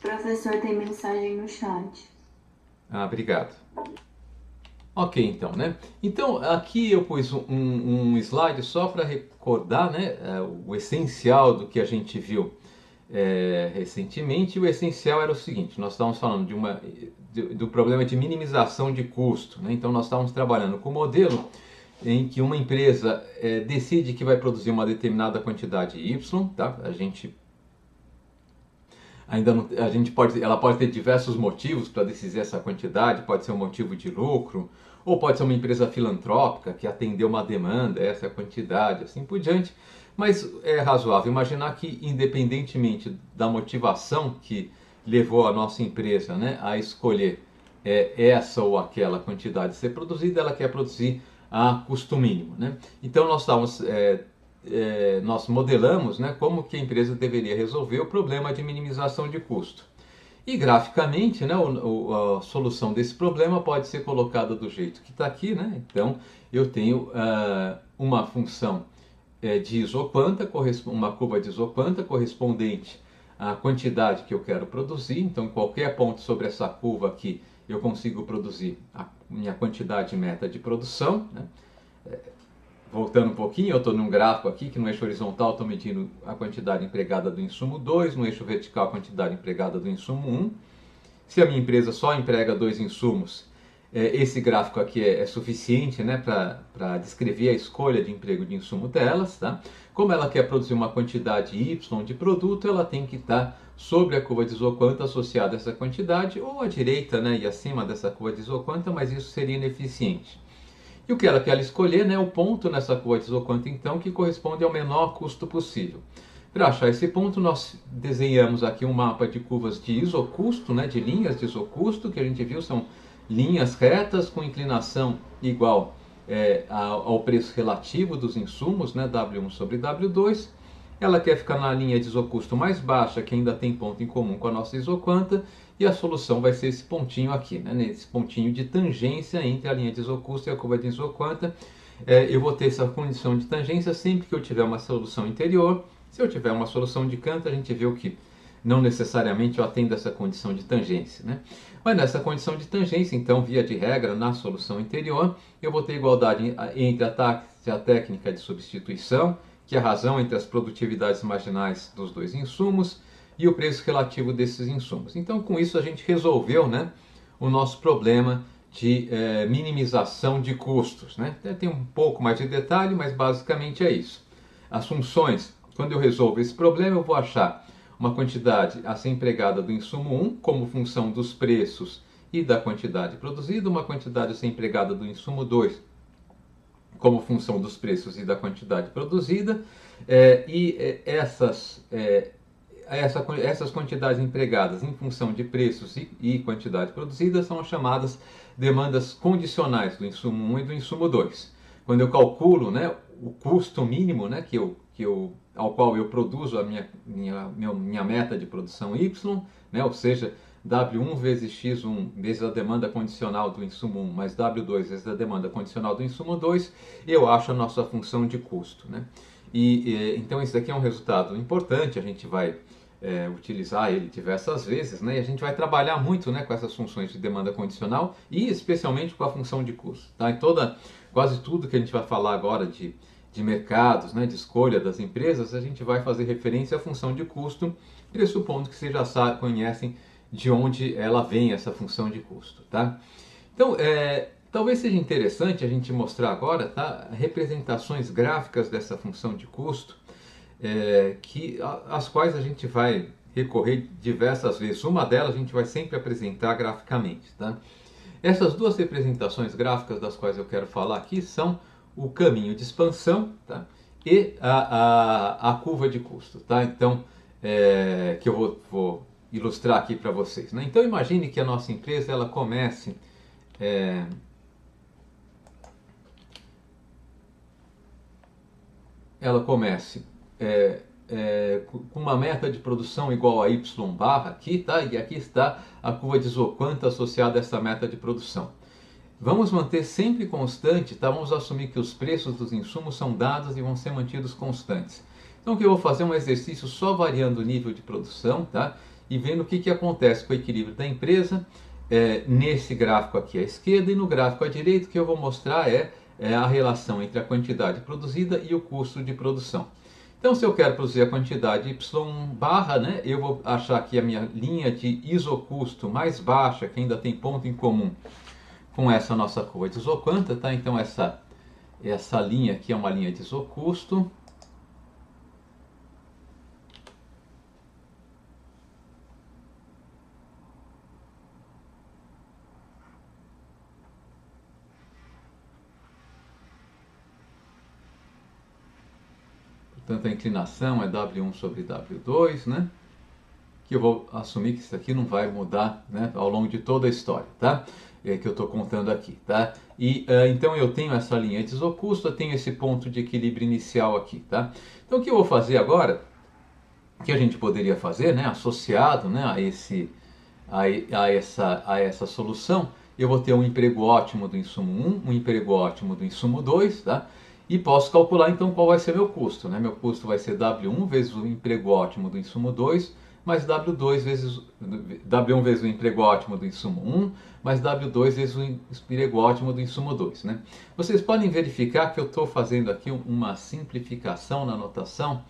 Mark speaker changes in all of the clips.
Speaker 1: Professor, tem mensagem no chat.
Speaker 2: Ah, obrigado. Ok, então, né? Então, aqui eu pus um slide só para recordar, né, o essencial do que a gente viu recentemente. O essencial era o seguinte: nós estávamos falando do problema de minimização de custo, né? Então, nós estávamos trabalhando com o modelo em que uma empresa decide que vai produzir uma determinada quantidade Y, tá? A gente ainda não, a gente pode, ela pode ter diversos motivos para decidir essa quantidade, pode ser um motivo de lucro, ou pode ser uma empresa filantrópica que atendeu uma demanda, essa é a quantidade, assim por diante. Mas é razoável imaginar que, independentemente da motivação que levou a nossa empresa, né, a escolher essa ou aquela quantidade a ser produzida, ela quer produzir a custo mínimo, né? Então nós modelamos, né, como que a empresa deveria resolver o problema de minimização de custo. E graficamente, né, a solução desse problema pode ser colocada do jeito que está aqui, né? Então eu tenho uma função de isoquanta, uma curva de isoquanta correspondente à quantidade que eu quero produzir. Então, em qualquer ponto sobre essa curva aqui, eu consigo produzir a minha quantidade meta de produção, né? Voltando um pouquinho, eu estou num gráfico aqui que no eixo horizontal estou medindo a quantidade empregada do insumo 2, no eixo vertical a quantidade empregada do insumo 1. Se a minha empresa só emprega dois insumos, esse gráfico aqui é suficiente, né, para descrever a escolha de emprego de insumo delas. Tá? Como ela quer produzir uma quantidade Y de produto, ela tem que estar sobre a curva de isoquanta associada a essa quantidade, ou à direita, né, e acima dessa curva de isoquanta, mas isso seria ineficiente. E o que ela quer escolher, né, é o ponto nessa curva de isoquanta, então, que corresponde ao menor custo possível. Para achar esse ponto, nós desenhamos aqui um mapa de curvas de isocusto, né, de linhas de isocusto, que a gente viu são linhas retas com inclinação igual ao preço relativo dos insumos, né, W1 sobre W2. Ela quer ficar na linha de isocusto mais baixa, que ainda tem ponto em comum com a nossa isoquanta, e a solução vai ser esse pontinho aqui, né? Esse pontinho de tangência entre a linha de isocusto e a curva de isoquanta. Eu vou ter essa condição de tangência sempre que eu tiver uma solução interior. Se eu tiver uma solução de canto, a gente viu que não necessariamente eu atendo essa condição de tangência, né? Mas nessa condição de tangência, então, via de regra, na solução interior, eu vou ter igualdade entre a técnica de substituição, que é a razão entre as produtividades marginais dos dois insumos, e o preço relativo desses insumos. Então, com isso, a gente resolveu, né, o nosso problema de minimização de custos, né? Tem um pouco mais de detalhe, mas basicamente é isso. As funções, quando eu resolvo esse problema, eu vou achar uma quantidade a ser empregada do insumo 1 como função dos preços e da quantidade produzida, uma quantidade a ser empregada do insumo 2 como função dos preços e da quantidade produzida, essas quantidades empregadas em função de preços e quantidade produzida são as chamadas demandas condicionais do insumo 1 e do insumo 2. Quando eu calculo, né, o custo mínimo, né, ao qual eu produzo a minha meta de produção Y, né, ou seja, W1 vezes X1 vezes a demanda condicional do insumo 1 mais W2 vezes a demanda condicional do insumo 2, eu acho a nossa função de custo, né? Então isso aqui é um resultado importante, a gente vai utilizar ele diversas vezes, né? E a gente vai trabalhar muito, né, com essas funções de demanda condicional e especialmente com a função de custo. Tá? Quase tudo que a gente vai falar agora de mercados, né, de escolha das empresas, a gente vai fazer referência à função de custo, pressupondo que vocês já conhecem de onde ela vem, essa função de custo. Tá? Então, talvez seja interessante a gente mostrar agora, tá, representações gráficas dessa função de custo, às quais a gente vai recorrer diversas vezes. Uma delas a gente vai sempre apresentar graficamente. Tá? Essas duas representações gráficas das quais eu quero falar aqui são o caminho de expansão, tá, e a curva de custo. Tá? Então, que eu vou ilustrar aqui para vocês. Né? Então, imagine que a nossa empresa ela comece com uma meta de produção igual a Y barra aqui, tá? E aqui está a curva de isoquanta associada a essa meta de produção. Vamos manter sempre constante, tá? Vamos assumir que os preços dos insumos são dados e vão ser mantidos constantes. Então o que eu vou fazer é um exercício só variando o nível de produção, tá? e vendo o que acontece com o equilíbrio da empresa nesse gráfico aqui à esquerda, e no gráfico à direita o que eu vou mostrar é a relação entre a quantidade produzida e o custo de produção. Então, se eu quero produzir a quantidade Y barra, né, eu vou achar que a minha linha de isocusto mais baixa, que ainda tem ponto em comum com essa nossa curva de isoquanta, tá? Então, essa linha aqui é uma linha de isocusto. Portanto, a inclinação é W1 sobre W2, né? Que eu vou assumir que isso aqui não vai mudar, né, ao longo de toda a história, tá? Que eu estou contando aqui, tá? E então eu tenho essa linha de isocusto, eu tenho esse ponto de equilíbrio inicial aqui, tá? Então o que eu vou fazer agora, que a gente poderia fazer, né, associado, né, a essa solução, eu vou ter um emprego ótimo do insumo 1, um emprego ótimo do insumo 2, tá? E posso calcular então qual vai ser meu custo, né? Meu custo vai ser W1 vezes o emprego ótimo do insumo 2, mais W1 vezes o emprego ótimo do insumo 1, mais W2 vezes o emprego ótimo do insumo 2, né? Vocês podem verificar que eu estou fazendo aqui uma simplificação na notação,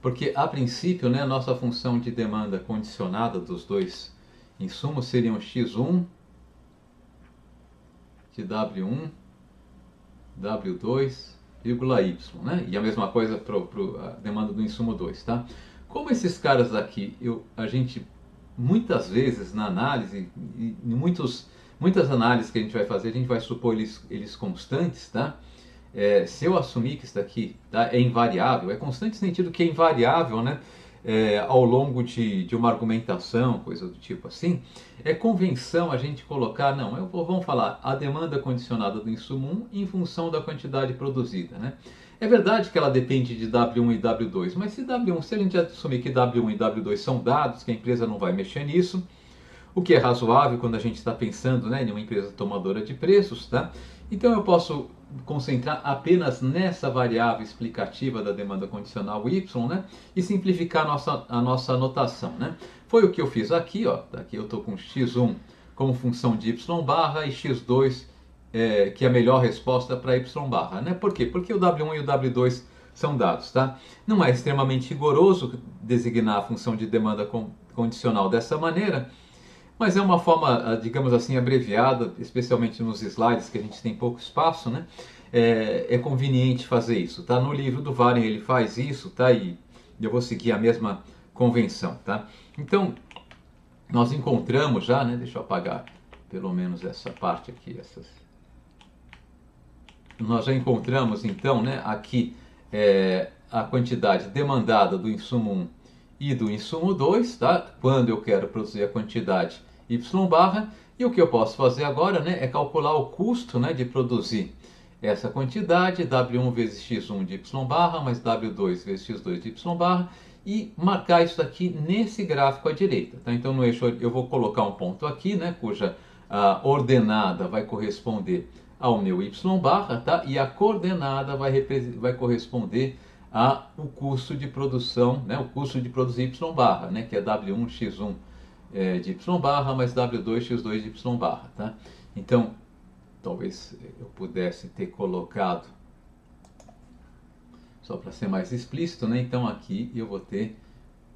Speaker 2: porque a princípio, né, a nossa função de demanda condicionada dos dois insumos seriam x1 de W1, W2, y, né? E a mesma coisa para a demanda do insumo 2, tá? Como esses caras aqui, a gente muitas vezes na análise, em muitas análises que a gente vai fazer, a gente vai supor eles constantes, tá? Se eu assumir que isso daqui, tá, é invariável, é constante no sentido que é invariável, né? Ao longo de uma argumentação, coisa do tipo assim, é convenção a gente colocar, não, vamos falar a demanda condicionada do insumo 1 em função da quantidade produzida, né? É verdade que ela depende de W1 e W2, mas se a gente assumir que W1 e W2 são dados, que a empresa não vai mexer nisso, o que é razoável quando a gente está pensando, né, em uma empresa tomadora de preços, tá? Então eu posso concentrar apenas nessa variável explicativa da demanda condicional Y, né, e simplificar a nossa anotação, né? Foi o que eu fiz aqui, ó. Aqui eu estou com x1 como função de y barra e x2 que é a melhor resposta para y barra, né? Por quê? Porque o W1 e o W2 são dados, tá? Não é extremamente rigoroso designar a função de demanda condicional dessa maneira, mas é uma forma, digamos assim, abreviada, especialmente nos slides que a gente tem pouco espaço, né? É conveniente fazer isso, tá? No livro do Warren ele faz isso, tá? E eu vou seguir a mesma convenção, tá? Então, nós encontramos já, né? Deixa eu apagar pelo menos essa parte aqui, nós já encontramos então, né, aqui a quantidade demandada do insumo 1 e do insumo 2, tá? Quando eu quero produzir a quantidade y barra, e o que eu posso fazer agora, né, é calcular o custo, né, de produzir essa quantidade, W1 vezes x1 de y barra, mais W2 vezes x2 de y barra, e marcar isso aqui nesse gráfico à direita, tá? Então no eixo eu vou colocar um ponto aqui, né, cuja ordenada vai corresponder ao meu y barra, tá? E a coordenada vai corresponder ao custo de produção, né? O custo de produzir y barra, né? Que é W1 x1 de y barra mais W2 x2 de y barra, tá? Então, talvez eu pudesse ter colocado, só para ser mais explícito, né? Então aqui eu vou ter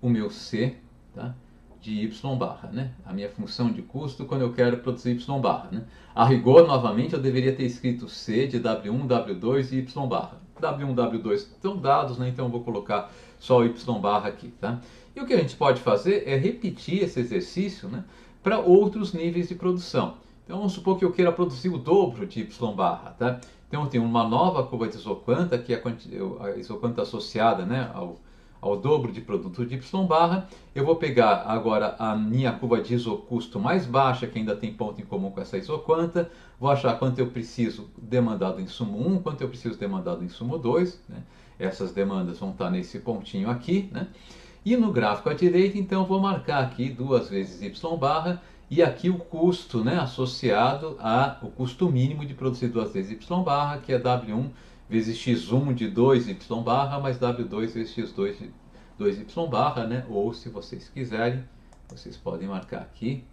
Speaker 2: o meu C, tá? De y barra, né? A minha função de custo quando eu quero produzir y barra, né? A rigor, novamente, eu deveria ter escrito C de W1, W2 e y barra. W1, W2 estão dados, né? Então eu vou colocar só o y barra aqui, tá? E o que a gente pode fazer é repetir esse exercício, né, para outros níveis de produção. Então vamos supor que eu queira produzir o dobro de y barra, tá? Então eu tenho uma nova curva de isoquanta, que é a isoquanta associada, né, ao dobro de produto de y barra. Eu vou pegar agora a minha curva de isocusto mais baixa, que ainda tem ponto em comum com essa isoquanta, vou achar quanto eu preciso demandar do insumo 1, quanto eu preciso demandar do insumo 2, né? Essas demandas vão estar nesse pontinho aqui, né? E no gráfico à direita, então, eu vou marcar aqui 2 vezes y barra e aqui o custo, né, associado ao custo mínimo de produzir 2 vezes y barra, que é W1 vezes x1 de 2y barra mais W2 vezes x2 de 2y barra, né? Ou, se vocês quiserem, Vocês podem marcar aqui.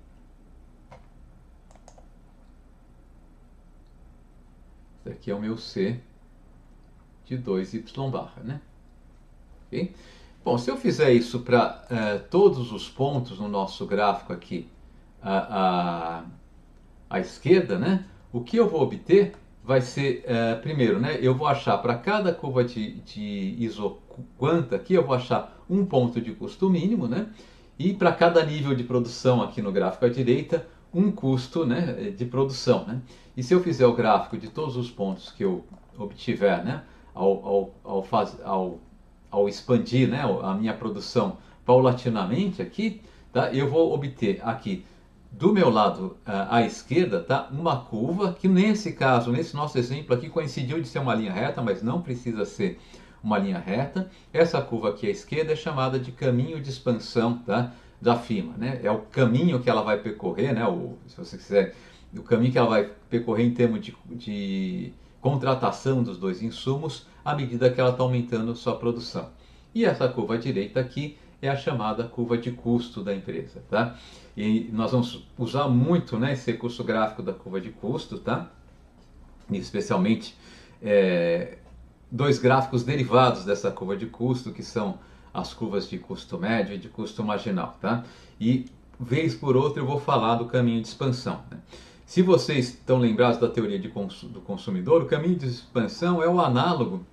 Speaker 2: Esse aqui é o meu C de 2y barra, né? Okay? Bom, se eu fizer isso para todos os pontos no nosso gráfico aqui à esquerda, né? O que eu vou obter vai ser, primeiro, né? Eu vou achar para cada curva de isoquanta aqui, eu vou achar um ponto de custo mínimo, né? E para cada nível de produção aqui no gráfico à direita, um custo, né, de produção, né? E se eu fizer o gráfico de todos os pontos que eu obtiver, né, ao expandir, né, a minha produção paulatinamente aqui, tá? Eu vou obter aqui do meu lado à esquerda, tá, uma curva que nesse caso, nesse nosso exemplo aqui, coincidiu de ser uma linha reta, mas não precisa ser uma linha reta. Essa curva aqui à esquerda é chamada de caminho de expansão, tá, da firma, né? É o caminho que ela vai percorrer, né? Se você quiser, o caminho que ela vai percorrer em termos de contratação dos dois insumos à medida que ela está aumentando sua produção. E essa curva à direita aqui é a chamada curva de custo da empresa, tá? E nós vamos usar muito, né, esse recurso gráfico da curva de custo, tá? E especialmente dois gráficos derivados dessa curva de custo, que são as curvas de custo médio e de custo marginal, tá? E vez por outra eu vou falar do caminho de expansão, né? Se vocês estão lembrados da teoria do consumidor, o caminho de expansão é o análogo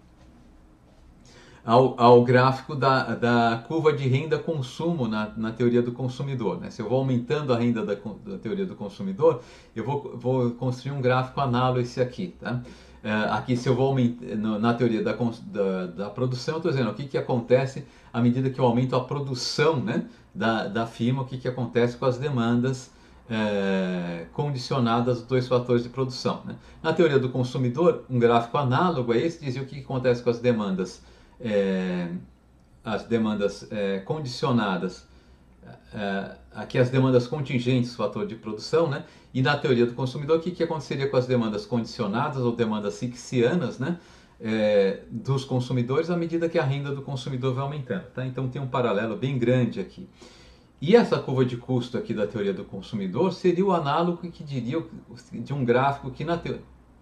Speaker 2: ao gráfico da curva de renda-consumo na teoria do consumidor, né? Se eu vou aumentando a renda da teoria do consumidor, eu vou construir um gráfico análogo a esse aqui, tá? Aqui, se eu vou aumentar, na teoria da produção, eu estou dizendo o que acontece à medida que eu aumento a produção, né, da firma, o que acontece com as demandas condicionadas dos dois fatores de produção, né? Na teoria do consumidor, um gráfico análogo a esse dizia o que acontece com as demandas condicionadas, aqui as demandas contingentes, fator de produção, né? E na teoria do consumidor, o que aconteceria com as demandas condicionadas ou demandas fixianas, né, dos consumidores à medida que a renda do consumidor vai aumentando, tá? Então tem um paralelo bem grande aqui. E essa curva de custo aqui da teoria do consumidor seria o análogo que diria de um gráfico que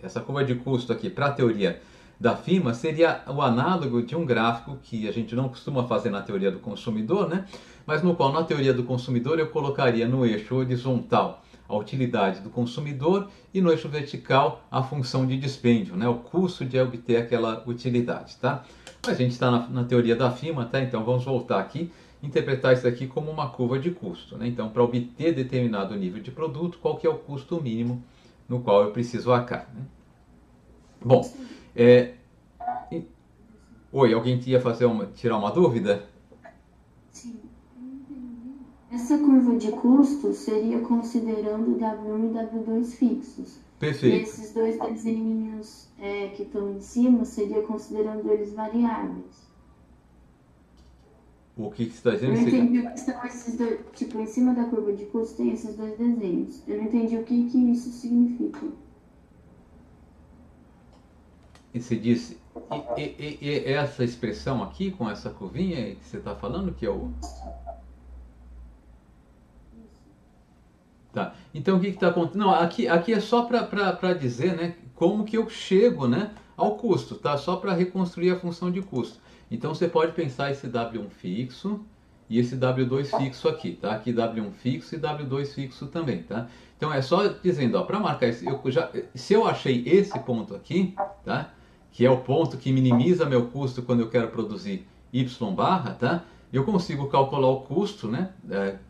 Speaker 2: essa curva de custo aqui para a teoria da firma seria o análogo de um gráfico que a gente não costuma fazer na teoria do consumidor, né? Mas no qual na teoria do consumidor eu colocaria no eixo horizontal a utilidade do consumidor e no eixo vertical a função de dispêndio, né? O custo de obter aquela utilidade, tá? Mas a gente está na teoria da firma, tá? Então vamos voltar aqui, interpretar isso aqui como uma curva de custo, né? Então, para obter determinado nível de produto, qual que é o custo mínimo no qual eu preciso arcar, né? Bom, oi, alguém ia tirar uma dúvida?
Speaker 1: Sim. Essa curva de custo seria considerando W1 e W2 fixos.
Speaker 2: Perfeito.
Speaker 1: E esses dois desenhos que estão em cima seria considerando eles variáveis.
Speaker 2: O que você está dizendo?
Speaker 1: Eu não entendi o que são esses dois. Tipo, em cima da curva de custo tem esses dois desenhos. Eu não entendi o que isso significa.
Speaker 2: E você disse, e essa expressão aqui, com essa curvinha que você está falando, que é o... Tá. Então o que está acontecendo? Não, aqui é só para dizer, né, como que eu chego, né, ao custo, tá? Só para reconstruir a função de custo. Então você pode pensar esse W1 fixo e esse W2 fixo aqui, tá? Aqui W1 fixo e W2 fixo também, tá? Então é só dizendo, ó, para marcar isso, se eu achei esse ponto aqui, tá? Que é o ponto que minimiza meu custo quando eu quero produzir Y barra, tá? Eu consigo calcular o custo, né?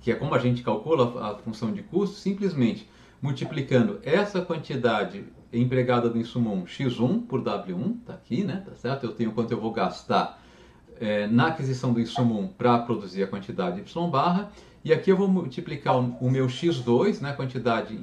Speaker 2: Que é como a gente calcula a função de custo, simplesmente multiplicando essa quantidade empregada do insumo 1, x1 por W1, tá aqui, né? Tá certo? Eu tenho quanto eu vou gastar na aquisição do insumo 1 para produzir a quantidade Y barra, e aqui eu vou multiplicar o meu x2, né? A quantidade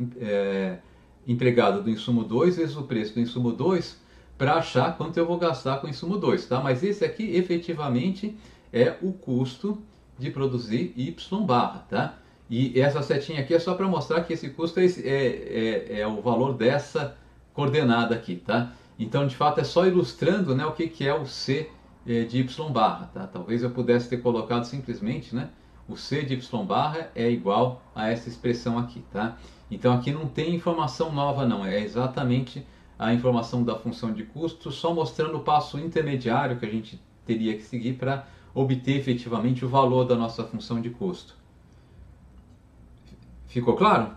Speaker 2: empregada do insumo 2 vezes o preço do insumo 2, para achar quanto eu vou gastar com o insumo 2, tá? Mas esse aqui efetivamente é o custo de produzir Y barra, tá? E essa setinha aqui é só para mostrar que esse custo é o valor dessa coordenada aqui, tá? Então, de fato, é só ilustrando, né, o que é o C de Y barra, tá? Talvez eu pudesse ter colocado simplesmente, né, O C de y barra é igual a essa expressão aqui, tá? Então aqui não tem informação nova não, é exatamente a informação da função de custo, só mostrando o passo intermediário que a gente teria que seguir para obter efetivamente o valor da nossa função de custo. Ficou claro?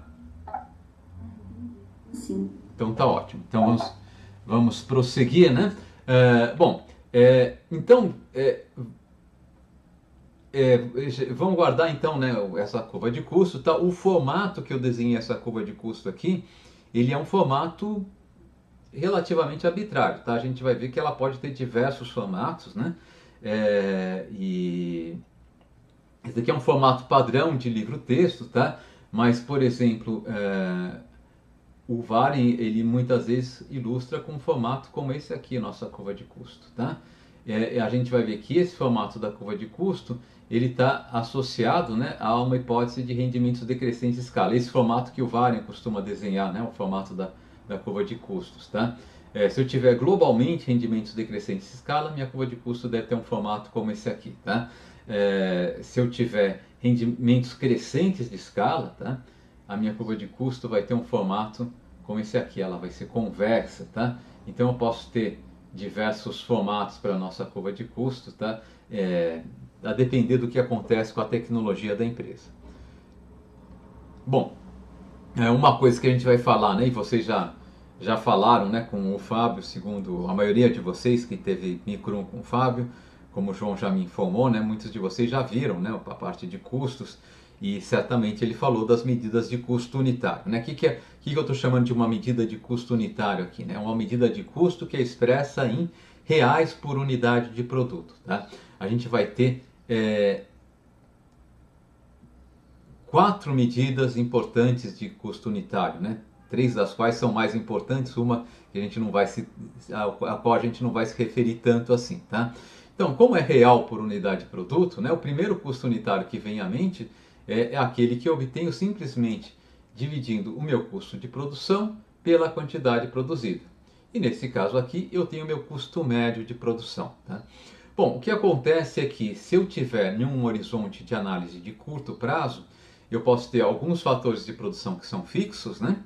Speaker 1: Sim.
Speaker 2: Então tá ótimo. Então vamos prosseguir, né? Então vamos guardar então, né, essa curva de custo, tá? O formato que eu desenhei essa curva de custo aqui, ele é um formato relativamente arbitrário, tá? A gente vai ver que ela pode ter diversos formatos, né? E esse aqui é um formato padrão de livro-texto, tá? Mas, por exemplo, o Varen, ele muitas vezes ilustra com um formato como esse aqui, nossa curva de custo, tá? A gente vai ver que esse formato da curva de custo, ele está associado, né, a uma hipótese de rendimentos decrescentes em escala. Esse formato que o Varen costuma desenhar, né, o formato da curva de custos, tá? Se eu tiver globalmente rendimentos decrescentes em escala, minha curva de custo deve ter um formato como esse aqui, tá? Se eu tiver rendimentos crescentes de escala, tá? A minha curva de custo vai ter um formato como esse aqui, ela vai ser convexa, tá? Então eu posso ter diversos formatos para a nossa curva de custo, tá? A depender do que acontece com a tecnologia da empresa. Bom, uma coisa que a gente vai falar, né, e vocês já falaram, né, com o Fábio, segundo a maioria de vocês que teve Micro 1 com o Fábio, como o João já me informou, né, muitos de vocês já viram, né, a parte de custos, e certamente ele falou das medidas de custo unitário, né? O que eu estou chamando de uma medida de custo unitário aqui, né? Uma medida de custo que é expressa em reais por unidade de produto, tá? A gente vai ter 4 medidas importantes de custo unitário, né? 3 das quais são mais importantes, uma que a qual a gente não vai se referir tanto assim, tá? Então, como é real por unidade de produto, né? O primeiro custo unitário que vem à mente é aquele que eu obtenho simplesmente dividindo o meu custo de produção pela quantidade produzida. E nesse caso aqui eu tenho o meu custo médio de produção, tá? Bom, o que acontece é que se eu tiver em um horizonte de análise de curto prazo, eu posso ter alguns fatores de produção que são fixos, né?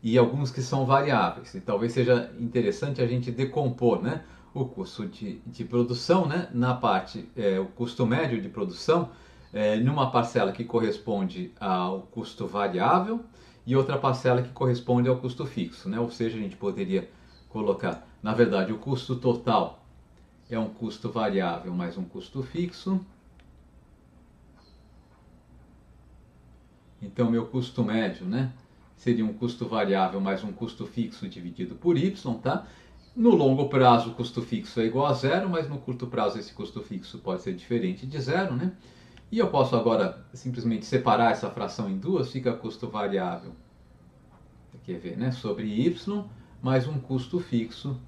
Speaker 2: E alguns que são variáveis. E talvez seja interessante a gente decompor, né, o custo de produção, né, na parte, o custo médio de produção, numa parcela que corresponde ao custo variável e outra parcela que corresponde ao custo fixo, né? Ou seja, a gente poderia colocar, na verdade, o custo total é um custo variável mais um custo fixo. Então, meu custo médio, né, seria um custo variável mais um custo fixo dividido por y, tá? No longo prazo, o custo fixo é igual a zero, mas no curto prazo esse custo fixo pode ser diferente de zero, né? E eu posso agora simplesmente separar essa fração em duas, fica custo variável, quer ver, né, sobre y, mais um custo fixo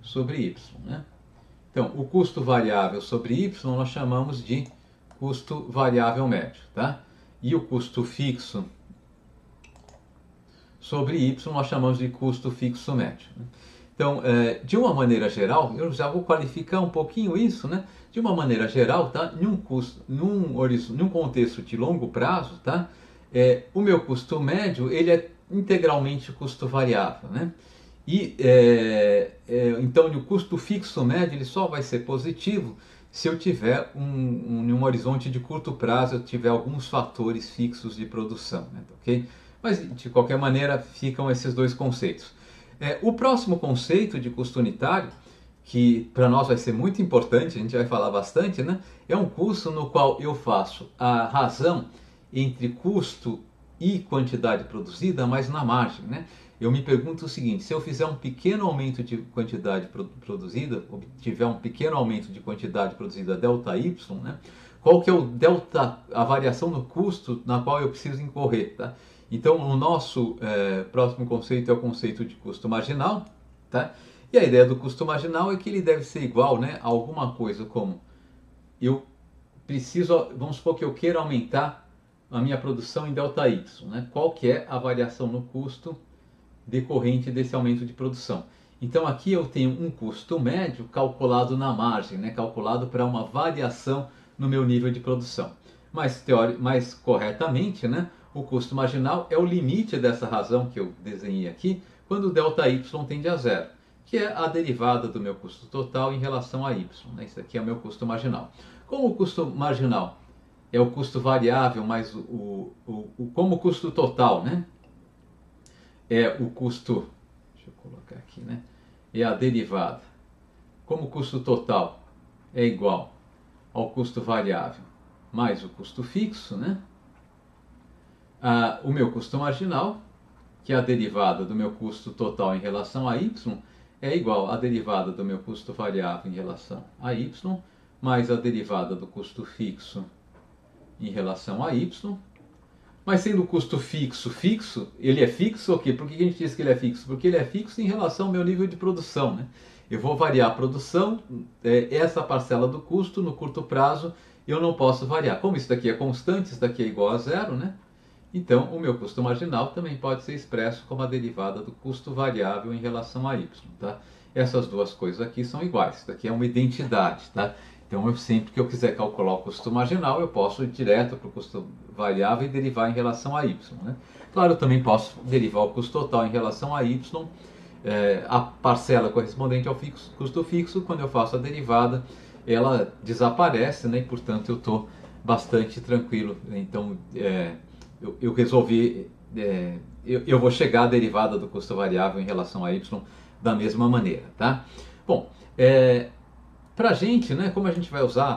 Speaker 2: sobre y, né? Então, o custo variável sobre y nós chamamos de custo variável médio, tá? E o custo fixo sobre y nós chamamos de custo fixo médio, né? Então, de uma maneira geral, eu já vou qualificar um pouquinho isso, né? De uma maneira geral, tá? Num contexto de longo prazo, tá? O meu custo médio, ele é integralmente custo variável, né? E então o custo fixo médio ele só vai ser positivo se eu tiver um horizonte de curto prazo, eu tiver alguns fatores fixos de produção, né? Ok? Mas de qualquer maneira ficam esses dois conceitos. O próximo conceito de custo unitário, que para nós vai ser muito importante, a gente vai falar bastante, né? É um custo no qual eu faço a razão entre custo e quantidade produzida, mas na margem, né? Eu me pergunto o seguinte: se eu fizer um pequeno aumento de quantidade produzida, ou tiver um pequeno aumento de quantidade produzida ΔY, né? Qual que é o delta, a variação no custo na qual eu preciso incorrer, tá? Então, o nosso próximo conceito é o conceito de custo marginal, tá? E a ideia do custo marginal é que ele deve ser igual, né, a alguma coisa como eu preciso, vamos supor que eu queira aumentar a minha produção em ΔY, né? Qual que é a variação no custo decorrente desse aumento de produção? Então aqui eu tenho um custo médio calculado na margem, né? Calculado para uma variação no meu nível de produção. mais corretamente, né, o custo marginal é o limite dessa razão que eu desenhei aqui, quando o ΔY tende a zero, que é a derivada do meu custo total em relação a y. Né? Isso aqui é o meu custo marginal. Como o custo marginal é o custo variável mais como o custo total, né, é o custo, deixa eu colocar aqui, né, é a derivada. Como o custo total é igual ao custo variável mais o custo fixo, né, o meu custo marginal, que é a derivada do meu custo total em relação a y, é igual à derivada do meu custo variável em relação a y, mais a derivada do custo fixo em relação a y. Mas sendo o custo fixo, ele é fixo o quê? Por que a gente diz que ele é fixo? Porque ele é fixo em relação ao meu nível de produção, né? Eu vou variar a produção, essa parcela do custo no curto prazo eu não posso variar. Como isso daqui é constante, isso daqui é igual a zero, né? Então, o meu custo marginal também pode ser expresso como a derivada do custo variável em relação a y, tá? Essas duas coisas aqui são iguais, isso daqui é uma identidade, tá? Então, sempre que eu quiser calcular o custo marginal, eu posso ir direto para o custo variável e derivar em relação a y, né? Claro, eu também posso derivar o custo total em relação a y, a parcela correspondente ao custo fixo, quando eu faço a derivada, ela desaparece, né? E, portanto, eu estou bastante tranquilo. Então, eu resolvi, eu vou chegar à derivada do custo variável em relação a y da mesma maneira, tá? Bom, para a gente, né, como a gente vai usar a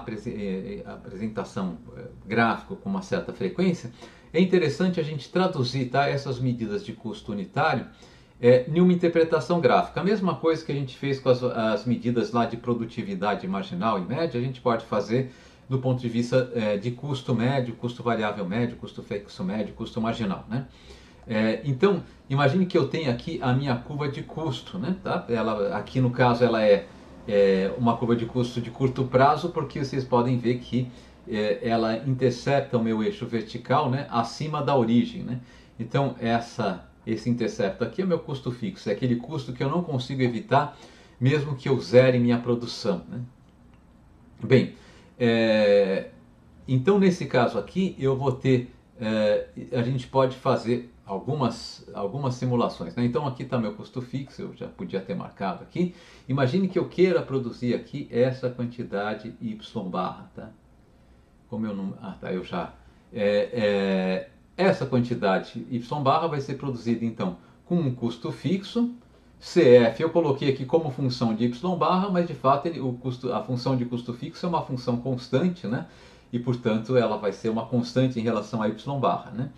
Speaker 2: apresentação gráfica com uma certa frequência, é interessante a gente traduzir, tá, essas medidas de custo unitário em uma interpretação gráfica. A mesma coisa que a gente fez com as medidas lá de produtividade marginal e média, a gente pode fazer do ponto de vista de custo médio, custo variável médio, custo fixo médio, custo marginal, né? Então, imagine que eu tenho aqui a minha curva de custo, né? Tá? Aqui no caso ela é uma curva de custo de curto prazo, porque vocês podem ver que ela intercepta o meu eixo vertical, né, acima da origem, né? Então, esse intercepto aqui é o meu custo fixo, é aquele custo que eu não consigo evitar, mesmo que eu zere minha produção, né? Bem, então nesse caso aqui eu vou ter, a gente pode fazer algumas simulações, né? Então aqui está meu custo fixo, eu já podia ter marcado aqui. Imagine que eu queira produzir aqui essa quantidade y barra, tá? Como eu não, eu já essa quantidade y barra vai ser produzida então com um custo fixo. CF eu coloquei aqui como função de y barra, mas de fato a função de custo fixo é uma função constante, né? E portanto ela vai ser uma constante em relação a y barra, né?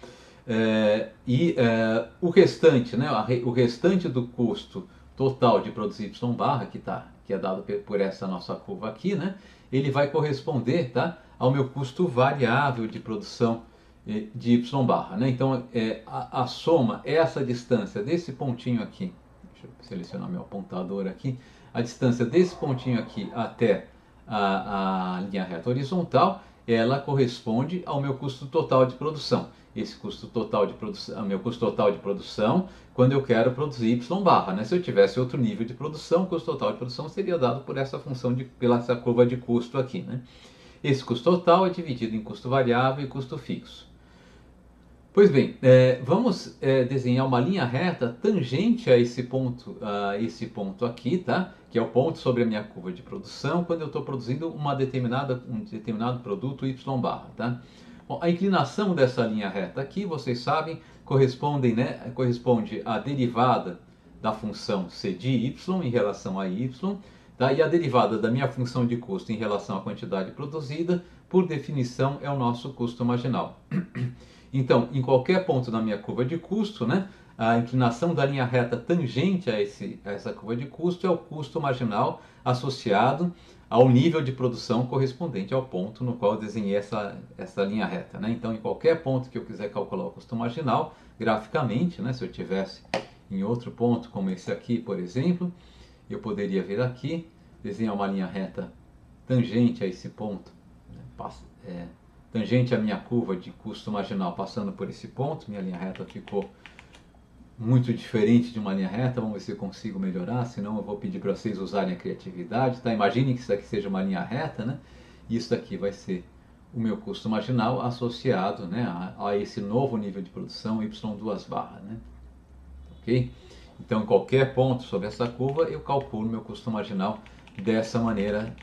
Speaker 2: O restante, né? O restante do custo total de produzir y barra, que é dado por essa nossa curva aqui, né? Ele vai corresponder, tá, ao meu custo variável de produção de y barra, né? Então a soma é essa distância desse pontinho aqui. Deixa eu selecionar meu apontador aqui. A distância desse pontinho aqui até a linha reta horizontal, ela corresponde ao meu custo total de produção. Esse custo total de produção, meu custo total de produção, quando eu quero produzir y barra, né? Se eu tivesse outro nível de produção, o custo total de produção seria dado por essa função pela essa curva de custo aqui, né? Esse custo total é dividido em custo variável e custo fixo. Pois bem, vamos desenhar uma linha reta tangente a esse ponto aqui, tá? Que é o ponto sobre a minha curva de produção, quando eu estou produzindo um determinado produto y barra, tá? Bom, a inclinação dessa linha reta aqui, vocês sabem, corresponde à derivada da função c de y em relação a y, tá? E a derivada da minha função de custo em relação à quantidade produzida, por definição, é o nosso custo marginal. Então, em qualquer ponto da minha curva de custo, né, a inclinação da linha reta tangente a essa curva de custo é o custo marginal associado ao nível de produção correspondente ao ponto no qual eu desenhei essa linha reta, né? Então, em qualquer ponto que eu quiser calcular o custo marginal, graficamente, né, se eu tivesse em outro ponto, como esse aqui, por exemplo, eu poderia vir aqui, desenhar uma linha reta tangente a esse ponto, né, tangente à minha curva de custo marginal passando por esse ponto. Minha linha reta ficou muito diferente de uma linha reta, vamos ver se eu consigo melhorar, senão eu vou pedir para vocês usarem a criatividade, tá? Imagine que isso aqui seja uma linha reta, né? E isso aqui vai ser o meu custo marginal associado, né, a esse novo nível de produção Y2 barra, né? Ok? Então, em qualquer ponto sobre essa curva, eu calculo meu custo marginal dessa maneira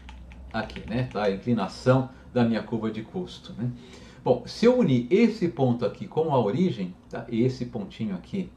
Speaker 2: aqui, né? Tá? A inclinação da minha curva de custo, né? Bom, se eu unir esse ponto aqui com a origem, tá? Esse pontinho aqui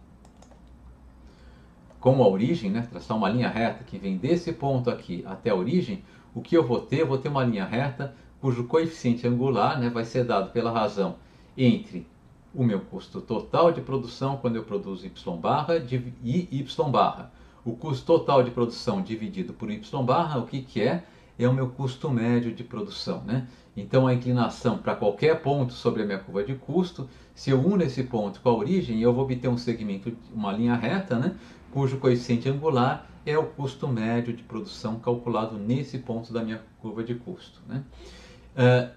Speaker 2: com a origem, né? Traçar uma linha reta que vem desse ponto aqui até a origem, o que eu vou ter? Eu vou ter uma linha reta cujo coeficiente angular, né, vai ser dado pela razão entre o meu custo total de produção quando eu produzo y barra e y barra. O custo total de produção dividido por y barra, o que é? É o meu custo médio de produção, né? Então a inclinação para qualquer ponto sobre a minha curva de custo, se eu uno esse ponto com a origem, eu vou obter um segmento, uma linha reta, né, cujo coeficiente angular é o custo médio de produção calculado nesse ponto da minha curva de custo, né?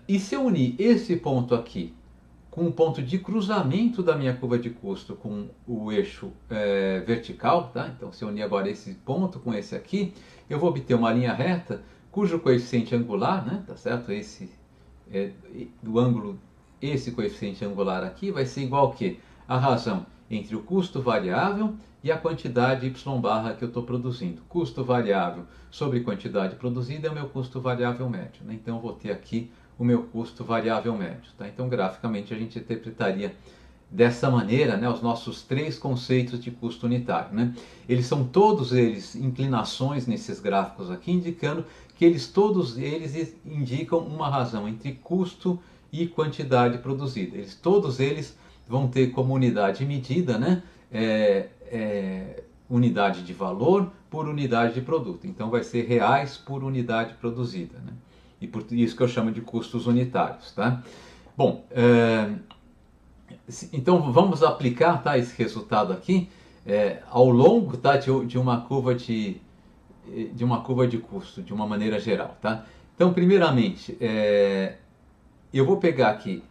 Speaker 2: E se eu unir esse ponto aqui com o ponto de cruzamento da minha curva de custo com o eixo vertical, tá? Então, se eu unir agora esse ponto com esse aqui, eu vou obter uma linha reta cujo coeficiente angular, né, tá certo? Esse do ângulo, esse coeficiente angular aqui vai ser igual ao quê? A razão entre o custo variável e a quantidade y barra que eu estou produzindo. Custo variável sobre quantidade produzida é o meu custo variável médio, né? Então eu vou ter aqui o meu custo variável médio, tá? Então graficamente a gente interpretaria dessa maneira, né, os nossos três conceitos de custo unitário, né? Eles são todos eles inclinações nesses gráficos aqui, indicando que todos eles indicam uma razão entre custo e quantidade produzida. Todos eles vão ter como unidade medida, né, unidade de valor por unidade de produto. Então vai ser reais por unidade produzida, né? E por isso que eu chamo de custos unitários, tá? Bom, então vamos aplicar, tá, esse resultado aqui ao longo, tá, de uma curva de custo, de uma maneira geral, tá? Então, primeiramente, eu vou pegar aqui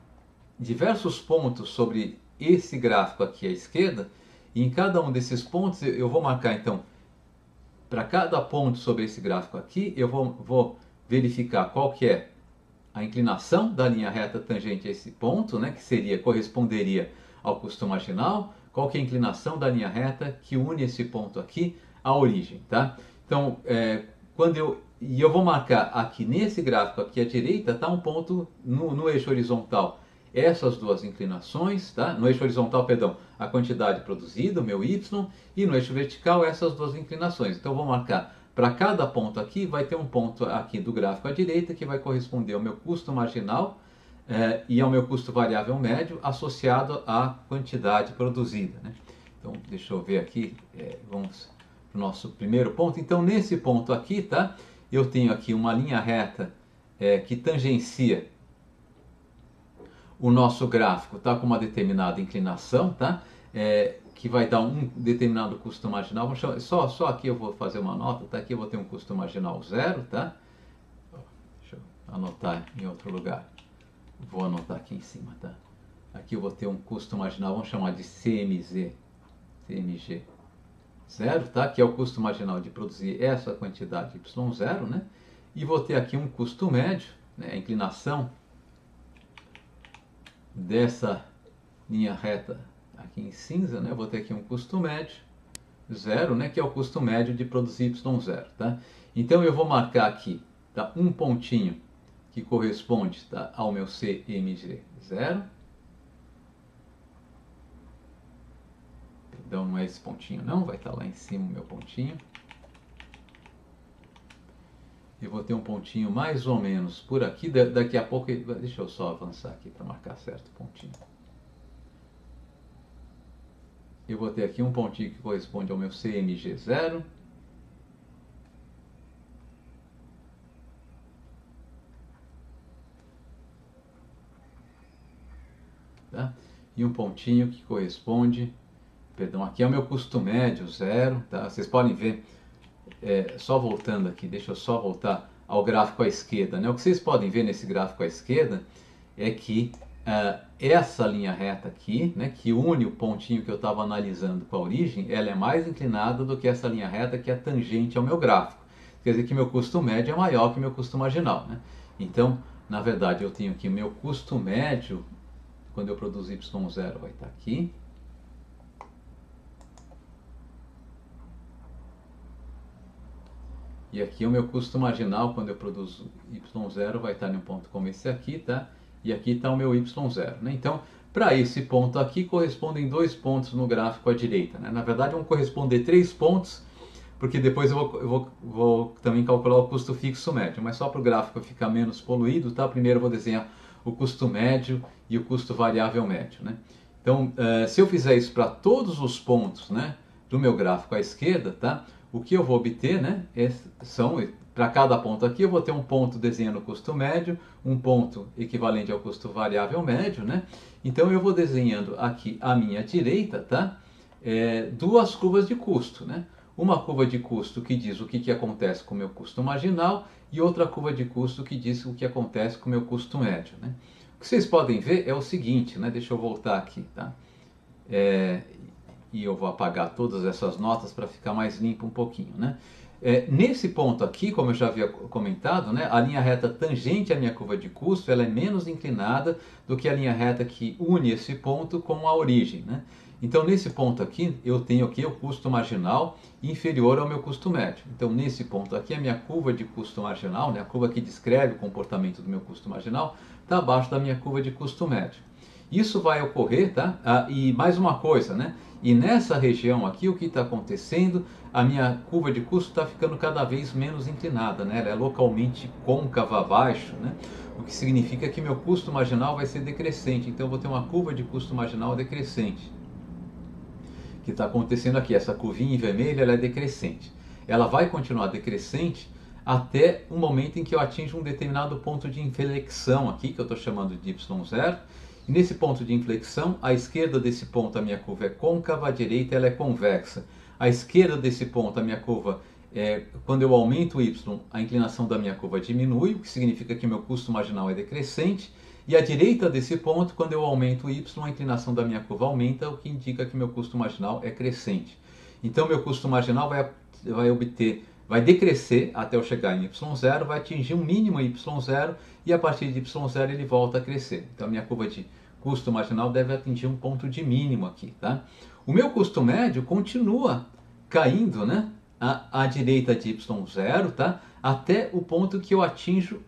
Speaker 2: diversos pontos sobre esse gráfico aqui à esquerda, e em cada um desses pontos eu vou marcar, então, para cada ponto sobre esse gráfico aqui, eu vou verificar qual que é a inclinação da linha reta tangente a esse ponto, né, que corresponderia ao custo marginal, qual que é a inclinação da linha reta que une esse ponto aqui à origem, tá? Então, eu vou marcar aqui nesse gráfico aqui à direita, tá, um ponto no eixo horizontal, essas duas inclinações, tá? No eixo horizontal, perdão, a quantidade produzida, o meu y, e no eixo vertical essas duas inclinações. Então eu vou marcar para cada ponto aqui, vai ter um ponto aqui do gráfico à direita que vai corresponder ao meu custo marginal e ao meu custo variável médio associado à quantidade produzida, né? Então deixa eu ver aqui, vamos para o nosso primeiro ponto. Então nesse ponto aqui, tá, eu tenho aqui uma linha reta que tangencia o nosso gráfico, tá, com uma determinada inclinação, tá, que vai dar um determinado custo marginal. Só aqui eu vou fazer uma nota, tá, aqui eu vou ter um custo marginal zero, tá, deixa eu anotar em outro lugar, vou anotar aqui em cima, tá, aqui eu vou ter um custo marginal, vamos chamar de CMG zero, tá, que é o custo marginal de produzir essa quantidade Y0, né, e vou ter aqui um custo médio, né, a inclinação dessa linha reta aqui em cinza, né, eu vou ter aqui um custo médio zero, né, que é o custo médio de produzir Y0, tá? Então eu vou marcar aqui, tá, um pontinho que corresponde, tá, ao meu CMG0. Perdão, não é esse pontinho não, vai estar lá em cima o meu pontinho. Eu vou ter um pontinho mais ou menos por aqui, daqui a pouco, deixa eu só avançar aqui para marcar certo pontinho. Eu vou ter aqui um pontinho que corresponde ao meu CMG0. Tá? E um pontinho que corresponde, perdão, aqui é o meu custo médio, zero, tá? Vocês podem ver, só voltando aqui, deixa eu só voltar ao gráfico à esquerda, né? O que vocês podem ver nesse gráfico à esquerda é que essa linha reta aqui, né, que une o pontinho que eu estava analisando com a origem, ela é mais inclinada do que essa linha reta que é tangente ao meu gráfico. Quer dizer que meu custo médio é maior que meu custo marginal, né? Então, Na verdade, eu tenho aqui o meu custo médio, quando eu produzo Y0 vai estar aqui. E aqui o meu custo marginal, quando eu produzo Y0, vai estar em um ponto como esse aqui, tá? E aqui está o meu Y0, né? Então, para esse ponto aqui, correspondem 2 pontos no gráfico à direita, né? Na verdade, vão corresponder 3 pontos, porque depois eu vou também calcular o custo fixo médio. Mas só para o gráfico ficar menos poluído, tá? Primeiro eu vou desenhar o custo médio e o custo variável médio, né? Então, se eu fizer isso para todos os pontos, né, do meu gráfico à esquerda, tá? O que eu vou obter, né, para cada ponto aqui, eu vou ter um ponto desenhando o custo médio, um ponto equivalente ao custo variável médio, né? Então eu vou desenhando aqui à minha direita, tá? Duas curvas de custo, né? Uma curva de custo que diz o que acontece com o meu custo marginal e outra curva de custo que diz o que acontece com o meu custo médio, né? O que vocês podem ver é o seguinte, né? Deixa eu voltar aqui, tá? E eu vou apagar todas essas notas para ficar mais limpo um pouquinho, né? Nesse ponto aqui, como eu já havia comentado, né, a linha reta tangente à minha curva de custo ela é menos inclinada do que a linha reta que une esse ponto com a origem, né? Então, nesse ponto aqui, eu tenho aqui o custo marginal inferior ao meu custo médio. Então, nesse ponto aqui, a minha curva de custo marginal, né, a curva que descreve o comportamento do meu custo marginal, está abaixo da minha curva de custo médio. Isso vai ocorrer, tá? E mais uma coisa, né? E nessa região aqui, o que está acontecendo? A minha curva de custo está ficando cada vez menos inclinada, né? Ela é localmente côncava abaixo, né? O que significa que meu custo marginal vai ser decrescente. Então, eu vou ter uma curva de custo marginal decrescente. O que está acontecendo aqui? Essa curvinha em vermelho, ela é decrescente. Ela vai continuar decrescente até o momento em que eu atinjo um determinado ponto de inflexão aqui, que eu estou chamando de Y0. E nesse ponto de inflexão, à esquerda desse ponto a minha curva é côncava, à direita ela é convexa. À esquerda desse ponto a minha curva, quando eu aumento o Y, a inclinação da minha curva diminui, o que significa que meu custo marginal é decrescente. E à direita desse ponto, quando eu aumento o Y, a inclinação da minha curva aumenta, o que indica que meu custo marginal é crescente. Então meu custo marginal vai decrescer até eu chegar em Y0, vai atingir um mínimo Y0 e a partir de Y0 ele volta a crescer. Então a minha curva de custo marginal deve atingir um ponto de mínimo aqui, tá? O meu custo médio continua caindo, né, à direita de Y0, tá? Até o ponto que eu atinjo,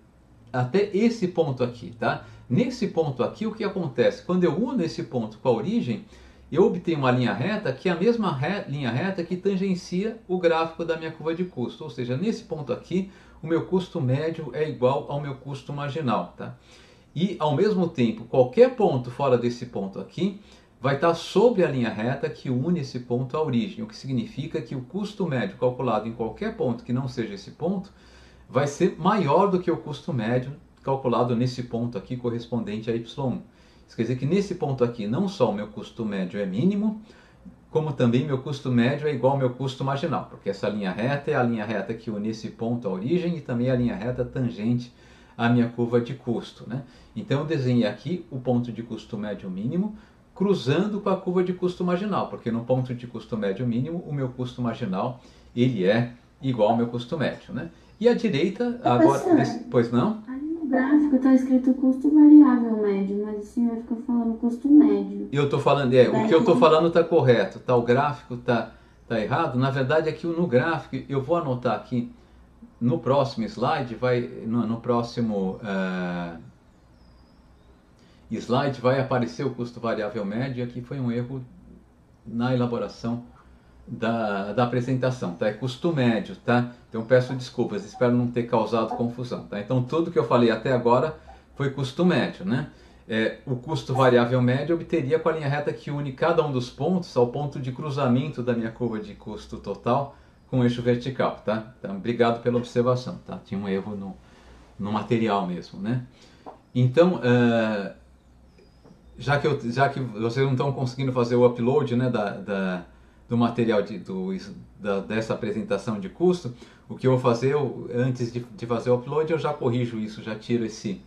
Speaker 2: até esse ponto aqui, tá? Nesse ponto aqui, o que acontece? Quando eu uno esse ponto com a origem, eu obtenho uma linha reta que é a mesma linha reta que tangencia o gráfico da minha curva de custo. Ou seja, nesse ponto aqui, o meu custo médio é igual ao meu custo marginal, tá? E, ao mesmo tempo, qualquer ponto fora desse ponto aqui vai estar sobre a linha reta que une esse ponto à origem, o que significa que o custo médio calculado em qualquer ponto que não seja esse ponto vai ser maior do que o custo médio calculado nesse ponto aqui correspondente a Y1. Isso quer dizer que nesse ponto aqui não só o meu custo médio é mínimo, como também meu custo médio é igual ao meu custo marginal, porque essa linha reta é a linha reta que une esse ponto à origem e também a linha reta tangente à minha curva de custo, né? Então eu desenhei aqui o ponto de custo médio mínimo cruzando com a curva de custo marginal, porque no ponto de custo médio mínimo o meu custo marginal ele é igual ao meu custo médio, né? E à direita, agora, pois não?
Speaker 1: No gráfico está escrito custo variável médio, mas o senhor fica falando custo médio.
Speaker 2: Eu estou falando, o que eu estou falando está correto, tá? O gráfico está errado. Na verdade, aqui no gráfico, eu vou anotar aqui no próximo slide, no próximo slide vai aparecer o custo variável médio. Aqui foi um erro na elaboração da apresentação, tá? É custo médio, tá? Então peço desculpas, espero não ter causado confusão, tá? Então tudo que eu falei até agora foi custo médio, né? O custo variável médio eu obteria com a linha reta que une cada um dos pontos ao ponto de cruzamento da minha curva de custo total com o eixo vertical, tá? Então, obrigado pela observação, tá? Tinha um erro no material mesmo, né? Então, já que vocês não estão conseguindo fazer o upload, né, do material dessa apresentação de custo, o que eu vou fazer, antes de fazer o upload, eu já corrijo isso, já tiro esse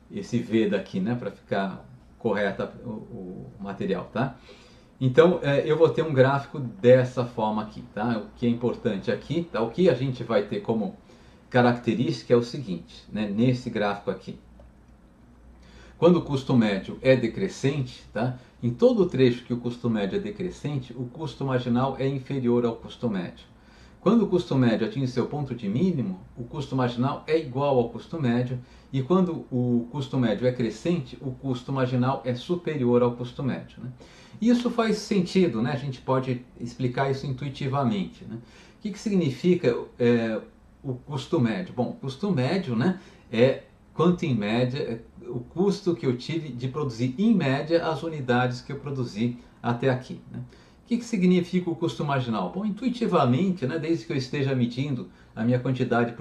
Speaker 2: V daqui, né, para ficar correto o material, tá? Então, eu vou ter um gráfico dessa forma aqui, tá? O que é importante aqui, tá? O que a gente vai ter como característica é o seguinte, né, nesse gráfico aqui. quando o custo médio é decrescente, tá? Em todo o trecho que o custo médio é decrescente, o custo marginal é inferior ao custo médio. Quando o custo médio atinge seu ponto de mínimo, o custo marginal é igual ao custo médio, e quando o custo médio é crescente, o custo marginal é superior ao custo médio, né? Isso faz sentido, né? A gente pode explicar isso intuitivamente, né? O que significa o custo médio? Bom, o custo médio, né, é quanto em média, o custo que eu tive de produzir em média as unidades que eu produzi até aqui, né? O que significa o custo marginal? Bom, intuitivamente, né, desde que eu esteja medindo a minha quantidade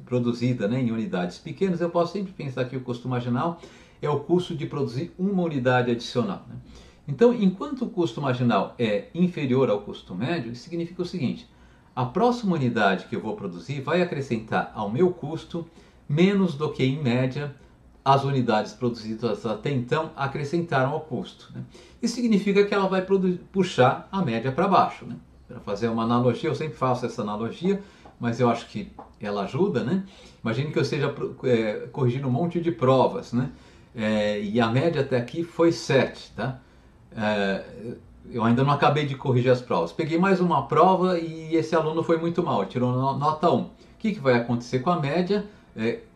Speaker 2: produzida, né, em unidades pequenas, eu posso sempre pensar que o custo marginal é o custo de produzir uma unidade adicional, né? Então, enquanto o custo marginal é inferior ao custo médio, isso significa o seguinte: a próxima unidade que eu vou produzir vai acrescentar ao meu custo menos do que, em média, as unidades produzidas até então acrescentaram ao custo, né? Isso significa que ela vai puxar a média para baixo, né? Para fazer uma analogia, eu sempre faço essa analogia, mas eu acho que ela ajuda, né? Imagine que eu esteja corrigindo um monte de provas, né? E a média até aqui foi 7, tá? Eu ainda não acabei de corrigir as provas. Peguei mais uma prova e esse aluno foi muito mal, tirou nota 1. O que vai acontecer com a média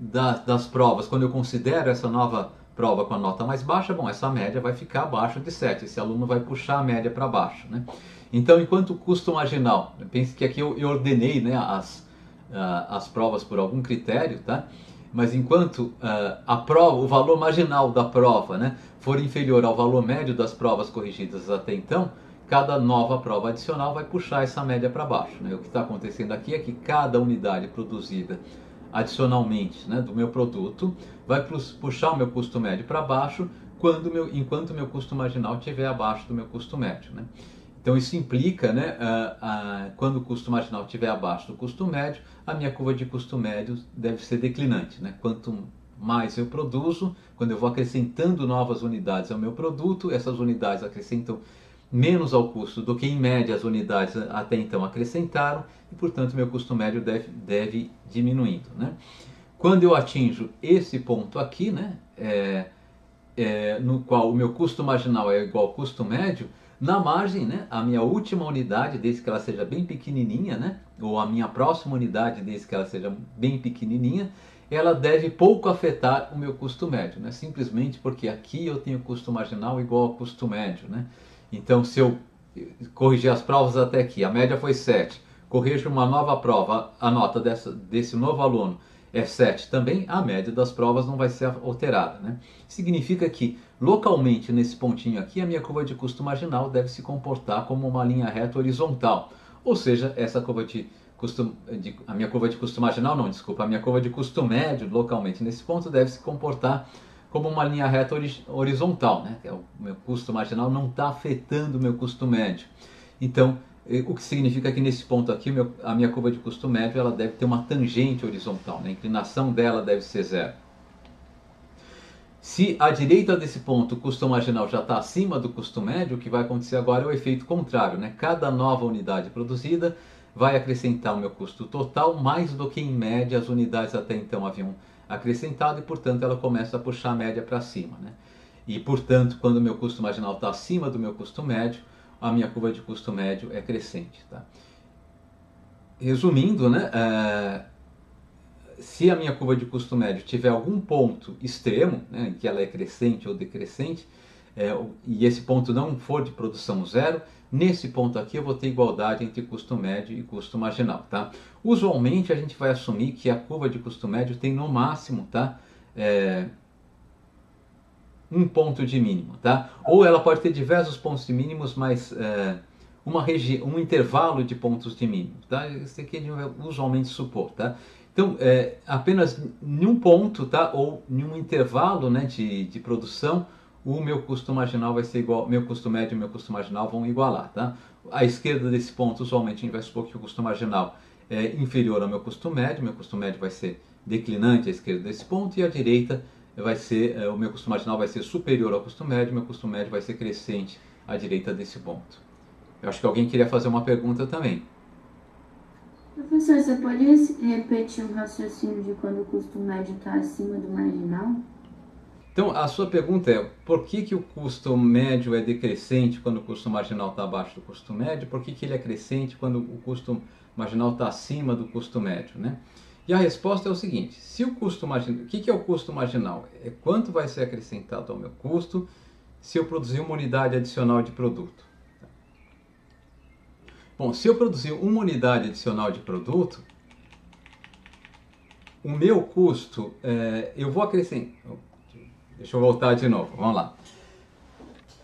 Speaker 2: das provas? Quando eu considero essa nova prova com a nota mais baixa, bom, essa média vai ficar abaixo de 7. Esse aluno vai puxar a média para baixo, né? Então, enquanto o custo marginal, pense que aqui eu ordenei, né, as provas por algum critério, tá? Mas enquanto a prova, o valor marginal da prova, né, for inferior ao valor médio das provas corrigidas até então, cada nova prova adicional vai puxar essa média para baixo, né? O que está acontecendo aqui é que cada unidade produzida adicionalmente, né, do meu produto vai puxar o meu custo médio para baixo enquanto o meu custo marginal estiver abaixo do meu custo médio, né? Então isso implica, né, quando o custo marginal estiver abaixo do custo médio, a minha curva de custo médio deve ser declinante, né? Quanto mais eu produzo, quando eu vou acrescentando novas unidades ao meu produto, essas unidades acrescentam menos ao custo do que em média as unidades até então acrescentaram, e portanto meu custo médio deve diminuindo, né? Quando eu atinjo esse ponto aqui, né, no qual o meu custo marginal é igual ao custo médio, na margem, né, a minha última unidade, desde que ela seja bem pequenininha, né, ou a minha próxima unidade, desde que ela seja bem pequenininha, ela deve pouco afetar o meu custo médio, né, simplesmente porque aqui eu tenho custo marginal igual ao custo médio, né? Então, se eu corrigir as provas até aqui, a média foi 7, corrijo uma nova prova, a nota desse novo aluno é 7 também, a média das provas não vai ser alterada, né? Significa que localmente nesse pontinho aqui a minha curva de custo marginal deve se comportar como uma linha reta horizontal, ou seja, essa curva a minha curva de custo marginal, não, desculpa, a minha curva de custo médio localmente nesse ponto deve se comportar como uma linha reta horizontal, né? O meu custo marginal não está afetando o meu custo médio. Então, o que significa que nesse ponto aqui, a minha curva de custo médio ela deve ter uma tangente horizontal, né? A inclinação dela deve ser zero. Se à direita desse ponto o custo marginal já está acima do custo médio, o que vai acontecer agora é o efeito contrário, né? Cada nova unidade produzida vai acrescentar o meu custo total mais do que em média as unidades até então haviam acrescentado, e portanto ela começa a puxar a média para cima, né? E portanto, quando o meu custo marginal está acima do meu custo médio, a minha curva de custo médio é crescente, tá? Resumindo, né, se a minha curva de custo médio tiver algum ponto extremo, né, em que ela é crescente ou decrescente, e esse ponto não for de produção zero, nesse ponto aqui eu vou ter igualdade entre custo médio e custo marginal, tá? Usualmente a gente vai assumir que a curva de custo médio tem no máximo, tá, um ponto de mínimo, tá? Ou ela pode ter diversos pontos de mínimos, mas um intervalo de pontos de mínimo, tá? Isso aqui a gente vai usualmente supor, tá? Então, apenas em um ponto, tá? Ou em um intervalo, né, de produção, o meu custo marginal vai ser igual, meu custo médio e meu custo marginal vão igualar, tá? À esquerda desse ponto, usualmente a gente vai supor que o custo marginal é inferior ao meu custo médio vai ser declinante à esquerda desse ponto, e à direita vai ser, o meu custo marginal vai ser superior ao custo médio, meu custo médio vai ser crescente à direita desse ponto. Eu acho que alguém queria fazer uma pergunta também.
Speaker 1: Professor, você pode repetir um raciocínio de quando o custo médio está acima do marginal?
Speaker 2: Então, a sua pergunta é, por que o custo médio é decrescente quando o custo marginal está abaixo do custo médio? Por que ele é crescente quando o custo marginal está acima do custo médio, né? E a resposta é o seguinte, se o custo marginal, o que é o custo marginal? É quanto vai ser acrescentado ao meu custo se eu produzir uma unidade adicional de produto. Bom, se eu produzir uma unidade adicional de produto, o meu custo, eu vou acrescentar... Deixa eu voltar de novo, vamos lá.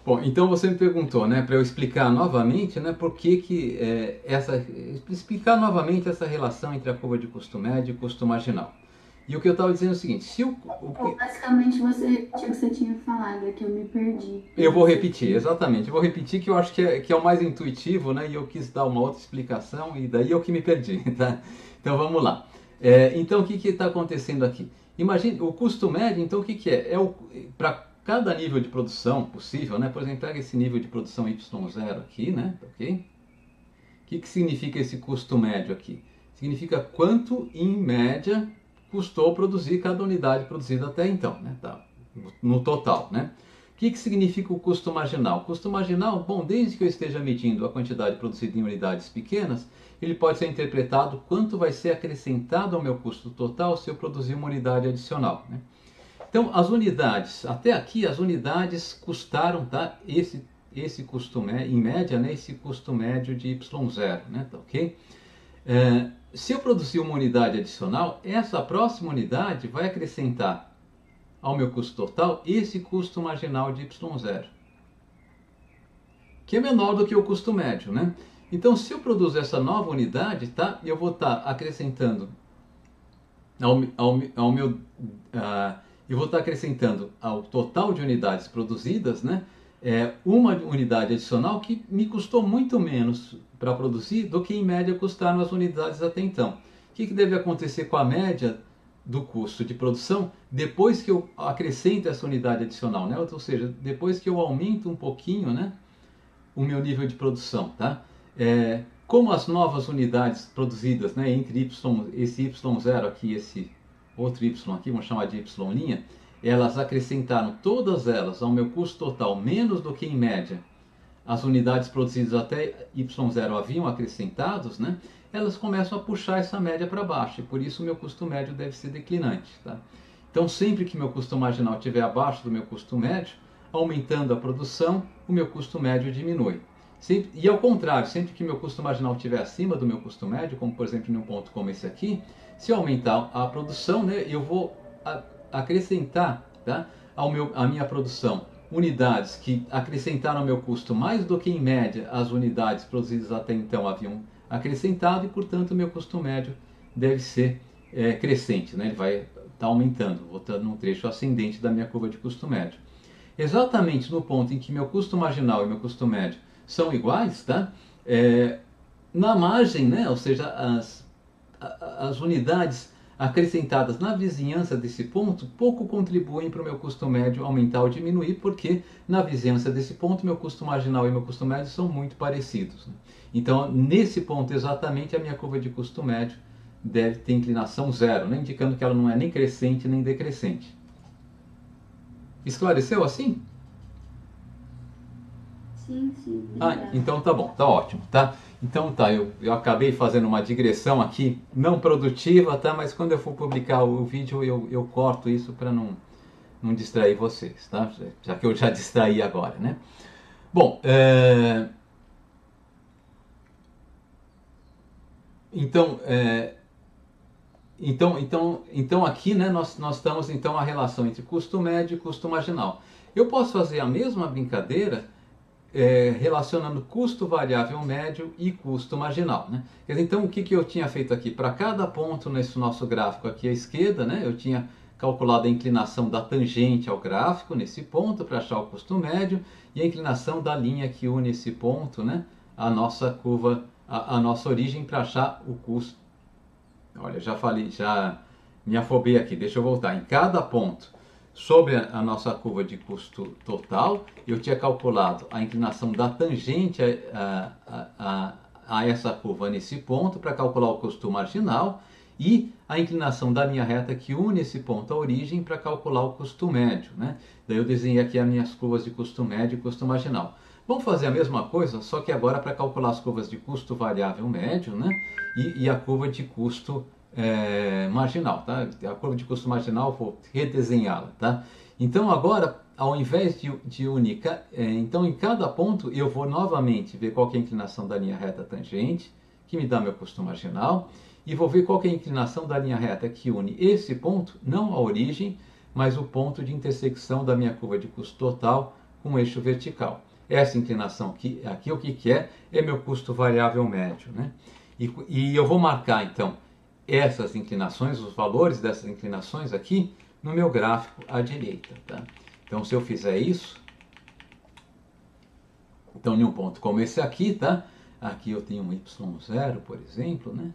Speaker 2: Bom, então você me perguntou, né, para eu explicar novamente, né, por que explicar novamente essa relação entre a curva de custo médio e custo marginal. E o que eu estava dizendo é o seguinte, se
Speaker 1: basicamente você tinha falado, é que eu me perdi.
Speaker 2: Eu vou repetir, exatamente, eu vou repetir que eu acho que é o mais intuitivo, né, e eu quis dar uma outra explicação e daí eu que me perdi, tá? Então vamos lá. Então o que está acontecendo aqui? Imagine, o custo médio, então o que é? Para cada nível de produção possível, né? Por exemplo, pega esse nível de produção Y0 aqui, né? Ok? O que significa esse custo médio aqui? Significa quanto, em média, custou produzir cada unidade produzida até então, né? Tá. No total, né? O que significa o custo marginal? O custo marginal, bom, desde que eu esteja medindo a quantidade produzida em unidades pequenas, ele pode ser interpretado quanto vai ser acrescentado ao meu custo total se eu produzir uma unidade adicional, né? Então, as unidades, até aqui as unidades custaram, tá? Esse custo médio, em média, né? Esse custo médio de Y0, né? Tá, ok? Se eu produzir uma unidade adicional, essa próxima unidade vai acrescentar ao meu custo total esse custo marginal de Y0, que é menor do que o custo médio, né? Então, se eu produzo essa nova unidade, tá? Eu vou estar acrescentando eu vou estar acrescentando ao total de unidades produzidas, né, uma unidade adicional que me custou muito menos para produzir do que em média custaram as unidades até então. O que deve acontecer com a média do custo de produção depois que eu acrescento essa unidade adicional, né? Ou seja, depois que eu aumento um pouquinho, né, o meu nível de produção, tá? Como as novas unidades produzidas, né, entre esse Y0 aqui, esse outro Y aqui, vamos chamar de Y', elas acrescentaram todas elas ao meu custo total menos do que em média as unidades produzidas até Y0 haviam acrescentados, né, elas começam a puxar essa média para baixo e por isso o meu custo médio deve ser declinante, tá? Então sempre que meu custo marginal estiver abaixo do meu custo médio, aumentando a produção, o meu custo médio diminui. E ao contrário, sempre que meu custo marginal estiver acima do meu custo médio, como por exemplo em um ponto como esse aqui, se eu aumentar a produção, né, eu vou acrescentar, tá, à minha produção unidades que acrescentaram ao meu custo mais do que em média as unidades produzidas até então haviam acrescentado e portanto o meu custo médio deve ser crescente, né, ele vai estar aumentando, vou estar num trecho ascendente da minha curva de custo médio. Exatamente no ponto em que meu custo marginal e meu custo médio são iguais, tá? Na margem, né? Ou seja, as unidades acrescentadas na vizinhança desse ponto pouco contribuem para o meu custo médio aumentar ou diminuir, porque na vizinhança desse ponto meu custo marginal e meu custo médio são muito parecidos, né? Então, nesse ponto exatamente, a minha curva de custo médio deve ter inclinação zero, né? Indicando que ela não é nem crescente nem decrescente. Esclareceu assim?
Speaker 1: Sim.
Speaker 2: Então tá bom, tá ótimo, tá? Então tá, eu acabei fazendo uma digressão aqui, não produtiva, tá? Mas quando eu for publicar o vídeo eu corto isso para não distrair vocês, tá? Já que eu já distraí agora, né? Bom, então aqui, né, nós estamos então a relação entre custo médio e custo marginal. Eu posso fazer a mesma brincadeira relacionando custo variável médio e custo marginal, né? Quer dizer, então o que eu tinha feito aqui? Para cada ponto nesse nosso gráfico aqui à esquerda, né, eu tinha calculado a inclinação da tangente ao gráfico nesse ponto para achar o custo médio e a inclinação da linha que une esse ponto, né, a nossa curva, a nossa origem para achar o custo. Olha, já falei, já me afobei aqui, deixa eu voltar. Em cada ponto sobre a nossa curva de custo total, eu tinha calculado a inclinação da tangente a essa curva nesse ponto para calcular o custo marginal e a inclinação da linha reta que une esse ponto à origem para calcular o custo médio, né? Daí eu desenhei aqui as minhas curvas de custo médio e custo marginal. Vamos fazer a mesma coisa, só que agora para calcular as curvas de custo variável médio, né? E a curva de custo marginal, tá? A curva de custo marginal, vou redesenhá-la, tá? Então agora, ao invés de unir, então em cada ponto eu vou novamente ver qual que é a inclinação da linha reta tangente, que me dá meu custo marginal, e vou ver qual que é a inclinação da linha reta que une esse ponto, não a origem, mas o ponto de intersecção da minha curva de custo total com o eixo vertical. Essa inclinação aqui o que é? É meu custo variável médio, né? E eu vou marcar então essas inclinações, os valores dessas inclinações aqui no meu gráfico à direita, tá? Então se eu fizer isso, então em um ponto como esse aqui, tá? Aqui eu tenho um y0, por exemplo, né?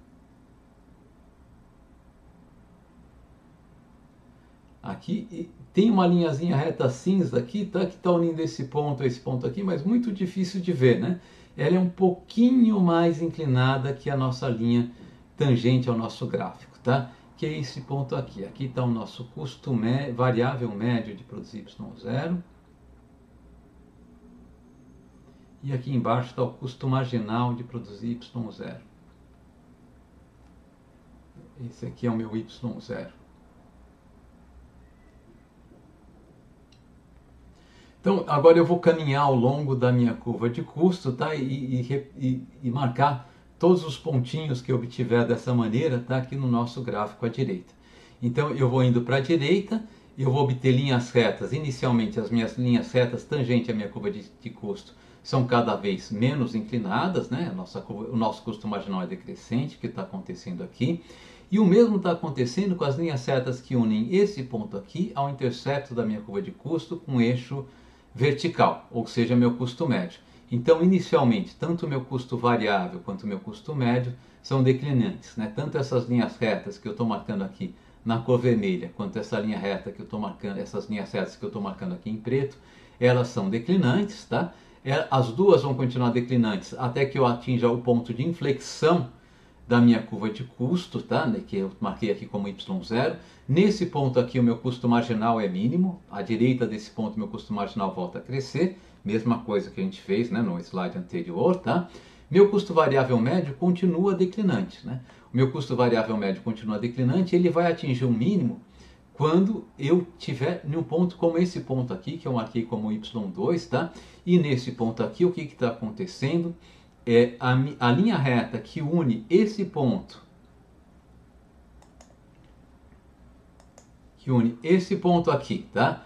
Speaker 2: Aqui tem uma linhazinha reta cinza aqui, tá? Que está unindo esse ponto a esse ponto aqui, mas muito difícil de ver, né? Ela é um pouquinho mais inclinada que a nossa linha tangente ao nosso gráfico, tá? Que é esse ponto aqui. Aqui está o nosso custo variável médio de produzir y0. E aqui embaixo está o custo marginal de produzir y0. Esse aqui é o meu y0. Então, agora eu vou caminhar ao longo da minha curva de custo, tá? E marcar todos os pontinhos que eu obtiver dessa maneira, tá? Aqui no nosso gráfico à direita. Então, eu vou indo para a direita, eu vou obter linhas retas. Inicialmente, as minhas linhas retas tangente à minha curva de custo são cada vez menos inclinadas, né? O nosso custo marginal é decrescente, que está acontecendo aqui. E o mesmo está acontecendo com as linhas retas que unem esse ponto aqui ao intercepto da minha curva de custo com o eixo vertical, ou seja, meu custo médio. Então, inicialmente, tanto o meu custo variável quanto o meu custo médio são declinantes, né? Tanto essas linhas retas que eu estou marcando aqui na cor vermelha, quanto essa linha reta que eu estou marcando, essas linhas retas que eu estou marcando aqui em preto, elas são declinantes, tá? As duas vão continuar declinantes até que eu atinja o ponto de inflexão da minha curva de custo, tá? Que eu marquei aqui como y0. Nesse ponto aqui o meu custo marginal é mínimo, à direita desse ponto meu custo marginal volta a crescer, mesma coisa que a gente fez, né, no slide anterior, tá? Meu custo variável médio continua declinante, né? O meu custo variável médio continua declinante, ele vai atingir um mínimo quando eu tiver em um ponto como esse ponto aqui, que eu marquei como y2, tá? E nesse ponto aqui, o que está acontecendo? A linha reta que une esse ponto, aqui, tá?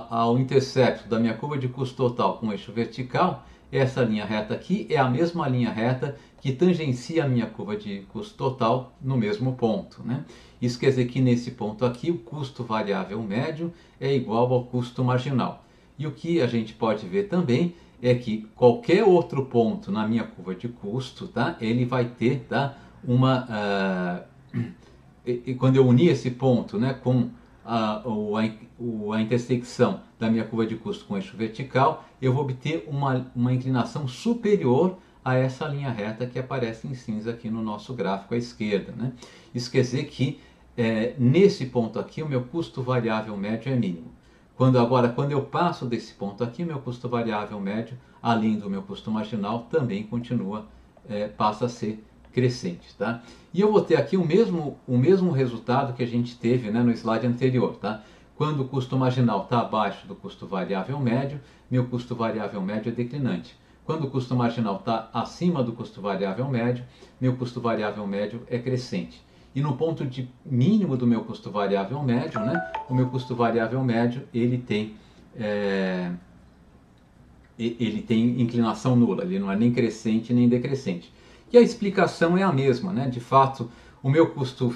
Speaker 2: Ao intercepto da minha curva de custo total com o eixo vertical, essa linha reta aqui é a mesma linha reta que tangencia a minha curva de custo total no mesmo ponto, né? Isso quer dizer que nesse ponto aqui o custo variável médio é igual ao custo marginal. E o que a gente pode ver também é que qualquer outro ponto na minha curva de custo, tá? Ele vai ter, tá? Quando eu unir esse ponto, né, com a intersecção da minha curva de custo com o eixo vertical, eu vou obter uma inclinação superior a essa linha reta que aparece em cinza aqui no nosso gráfico à esquerda, né? Isso quer dizer que nesse ponto aqui o meu custo variável médio é mínimo. Quando eu passo desse ponto aqui, meu custo variável médio, além do meu custo marginal, também passa a ser crescente, tá? E eu vou ter aqui o mesmo resultado que a gente teve, né, no slide anterior, tá? Quando o custo marginal está abaixo do custo variável médio, meu custo variável médio é declinante. Quando o custo marginal está acima do custo variável médio, meu custo variável médio é crescente. E no ponto de mínimo do meu custo variável médio, né, o meu custo variável médio ele tem inclinação nula, ele não é nem crescente nem decrescente. E a explicação é a mesma, né? De fato, o meu custo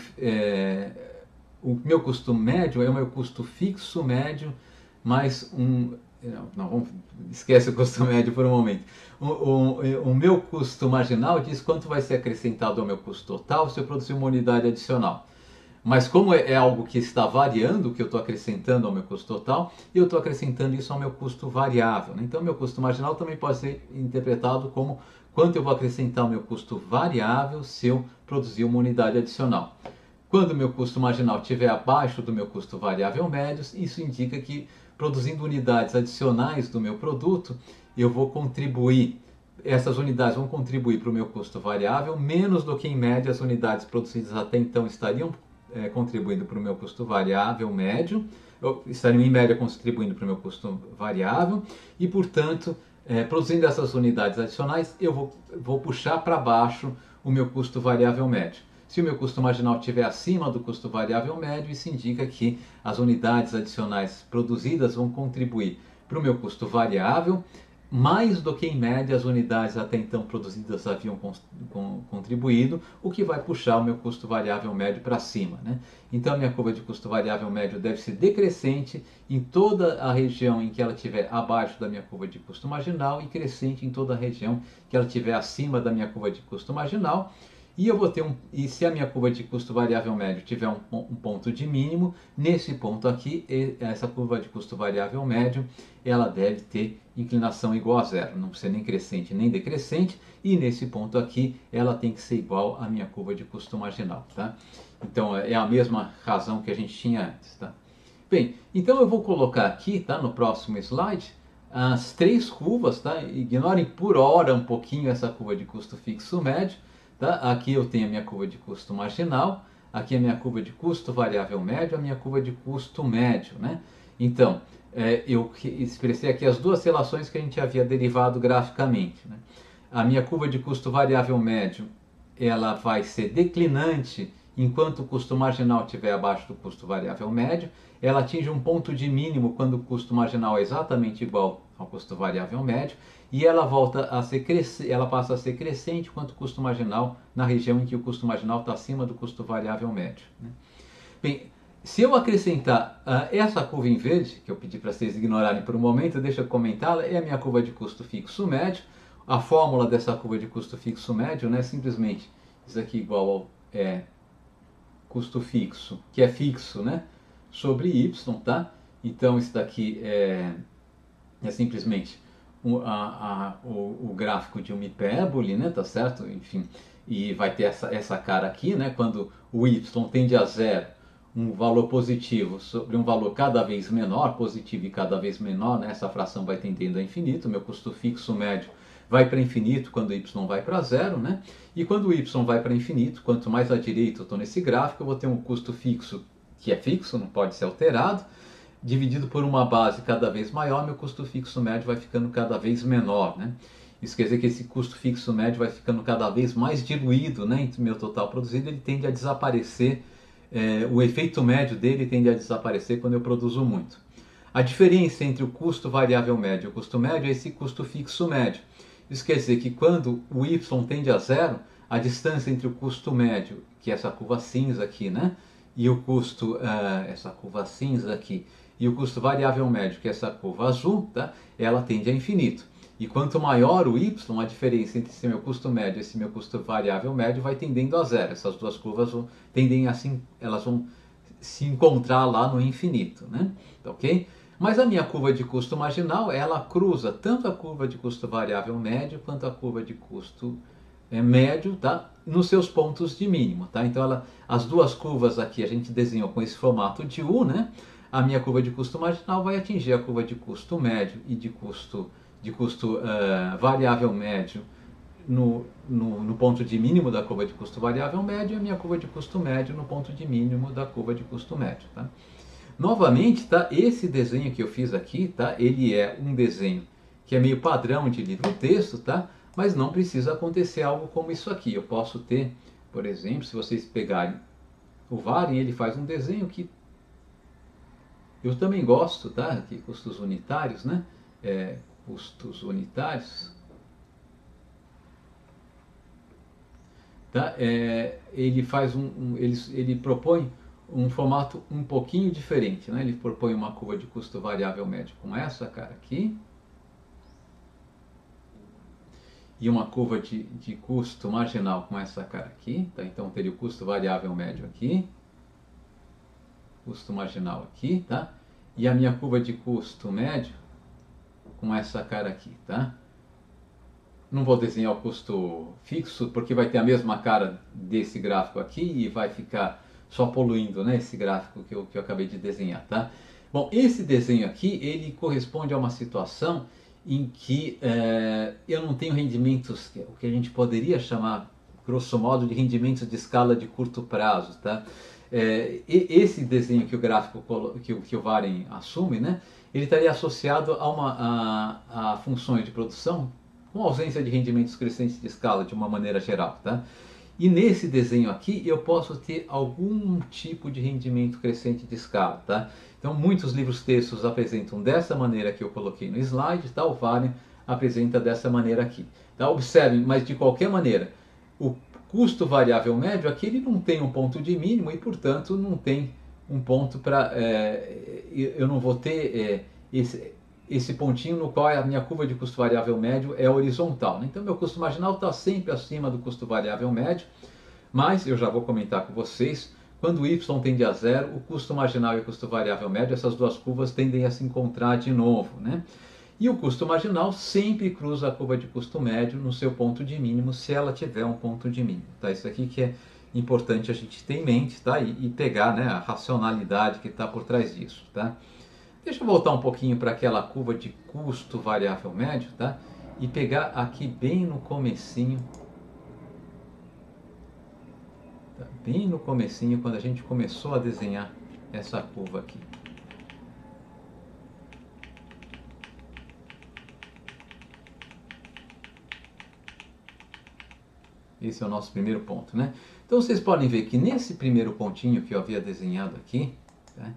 Speaker 2: médio é o meu custo fixo médio mais esquece o custo médio por um momento. O meu custo marginal diz quanto vai ser acrescentado ao meu custo total se eu produzir uma unidade adicional. Mas como é algo que está variando, que eu estou acrescentando ao meu custo total, eu estou acrescentando isso ao meu custo variável, né? Então, meu custo marginal também pode ser interpretado como quanto eu vou acrescentar ao meu custo variável se eu produzir uma unidade adicional. Quando o meu custo marginal estiver abaixo do meu custo variável médio, isso indica que produzindo unidades adicionais do meu produto, eu vou contribuir, essas unidades vão contribuir para o meu custo variável, menos do que em média as unidades produzidas até então estariam contribuindo para o meu custo variável médio, estariam em média contribuindo para o meu custo variável, e portanto, produzindo essas unidades adicionais, eu vou puxar para baixo o meu custo variável médio. Se o meu custo marginal estiver acima do custo variável médio, isso indica que as unidades adicionais produzidas vão contribuir para o meu custo variável, mais do que em média as unidades até então produzidas haviam contribuído, o que vai puxar o meu custo variável médio para cima, né? Então a minha curva de custo variável médio deve ser decrescente em toda a região em que ela estiver abaixo da minha curva de custo marginal e crescente em toda a região que ela estiver acima da minha curva de custo marginal. E eu vou ter e se a minha curva de custo variável médio tiver um ponto de mínimo, nesse ponto aqui, essa curva de custo variável médio, ela deve ter inclinação igual a zero, não precisa nem crescente nem decrescente, e nesse ponto aqui, ela tem que ser igual à minha curva de custo marginal, tá? Então, é a mesma razão que a gente tinha antes, tá? Bem, então eu vou colocar aqui, tá, no próximo slide, as três curvas, tá? Ignorem por hora um pouquinho essa curva de custo fixo médio. Tá? Aqui eu tenho a minha curva de custo marginal, aqui a minha curva de custo variável médio, a minha curva de custo médio, né? Então, eu expressei aqui as duas relações que a gente havia derivado graficamente, né? A minha curva de custo variável médio, ela vai ser declinante enquanto o custo marginal estiver abaixo do custo variável médio. Ela atinge um ponto de mínimo quando o custo marginal é exatamente igual ao custo variável médio, e ela volta a ser ela passa a ser crescente quanto o custo marginal na região em que o custo marginal está acima do custo variável médio, né? Bem, se eu acrescentar essa curva em verde, que eu pedi para vocês ignorarem por um momento, deixa eu comentá-la, é a minha curva de custo fixo médio. A fórmula dessa curva de custo fixo médio, né, simplesmente isso aqui igual ao custo fixo, que é fixo, né, sobre y, tá? Então isso daqui é simplesmente o gráfico de uma hipérbole, né, tá certo? Enfim, e vai ter essa cara aqui, né, quando o y tende a zero, um valor positivo sobre um valor cada vez menor, positivo e cada vez menor, né, essa fração vai tendendo a infinito, meu custo fixo médio vai para infinito quando o y vai para zero, né? E quando o y vai para infinito, quanto mais à direita eu estou nesse gráfico, eu vou ter um custo fixo que é fixo, não pode ser alterado, dividido por uma base cada vez maior, meu custo fixo médio vai ficando cada vez menor, né? Isso quer dizer que esse custo fixo médio vai ficando cada vez mais diluído, né, entre o meu total produzido, ele tende a desaparecer, o efeito médio dele tende a desaparecer quando eu produzo muito. A diferença entre o custo variável médio e o custo médio é esse custo fixo médio. Isso quer dizer que quando o y tende a zero, a distância entre o custo médio, que é essa curva cinza aqui, né, e o custo, essa curva cinza aqui, e o custo variável médio, que é essa curva azul, tá? Ela tende a infinito. E quanto maior o y, a diferença entre esse meu custo médio e esse meu custo variável médio vai tendendo a zero. Essas duas curvas tendem assim, elas vão se encontrar lá no infinito, né? Tá, ok? Mas a minha curva de custo marginal, ela cruza tanto a curva de custo variável médio quanto a curva de custo médio, tá? Nos seus pontos de mínimo, tá? Então as duas curvas aqui a gente desenhou com esse formato de U, né? A minha curva de custo marginal vai atingir a curva de custo médio e de custo variável médio no ponto de mínimo da curva de custo variável médio, e a minha curva de custo médio no ponto de mínimo da curva de custo médio, tá? Novamente, tá? Esse desenho que eu fiz aqui, tá? Ele é um desenho que é meio padrão de livro-texto, tá? Mas não precisa acontecer algo como isso aqui. Eu posso ter, por exemplo, se vocês pegarem o Varin, ele faz um desenho que eu também gosto, tá? Aqui, custos unitários, né? Custos unitários. Tá? Ele faz ele propõe um formato um pouquinho diferente, né? Ele propõe uma curva de custo variável médio com essa cara aqui, e uma curva de custo marginal com essa cara aqui, tá? Então teria o custo variável médio aqui, custo marginal aqui, tá? E a minha curva de custo médio com essa cara aqui, tá? Não vou desenhar o custo fixo, porque vai ter a mesma cara desse gráfico aqui e vai ficar só poluindo, né, esse gráfico que eu acabei de desenhar, tá? Bom, esse desenho aqui, ele corresponde a uma situação em que eu não tenho rendimentos, o que a gente poderia chamar, grosso modo, de rendimentos de escala de curto prazo, tá? Esse desenho que o gráfico, que o Varem assume, né, ele estaria associado a funções de produção com ausência de rendimentos crescentes de escala de uma maneira geral, tá? E nesse desenho aqui eu posso ter algum tipo de rendimento crescente de escala, tá? Então muitos livros textos apresentam dessa maneira que eu coloquei no slide, tá? O Varem apresenta dessa maneira aqui. Tá? Observem, mas de qualquer maneira, o custo variável médio aqui ele não tem um ponto de mínimo e portanto não tem um ponto para... eu não vou ter esse pontinho no qual a minha curva de custo variável médio é horizontal, né? Então meu custo marginal está sempre acima do custo variável médio, mas eu já vou comentar com vocês, quando o y tende a zero, o custo marginal e o custo variável médio, essas duas curvas tendem a se encontrar de novo, né? E o custo marginal sempre cruza a curva de custo médio no seu ponto de mínimo, se ela tiver um ponto de mínimo, tá? Isso aqui que é importante a gente ter em mente, tá? E pegar, né, a racionalidade que está por trás disso, tá? Deixa eu voltar um pouquinho para aquela curva de custo variável médio, tá? E pegar aqui bem no comecinho, tá? Bem no comecinho, quando a gente começou a desenhar essa curva aqui. Esse é o nosso primeiro ponto, né? Então vocês podem ver que nesse primeiro pontinho que eu havia desenhado aqui, tá?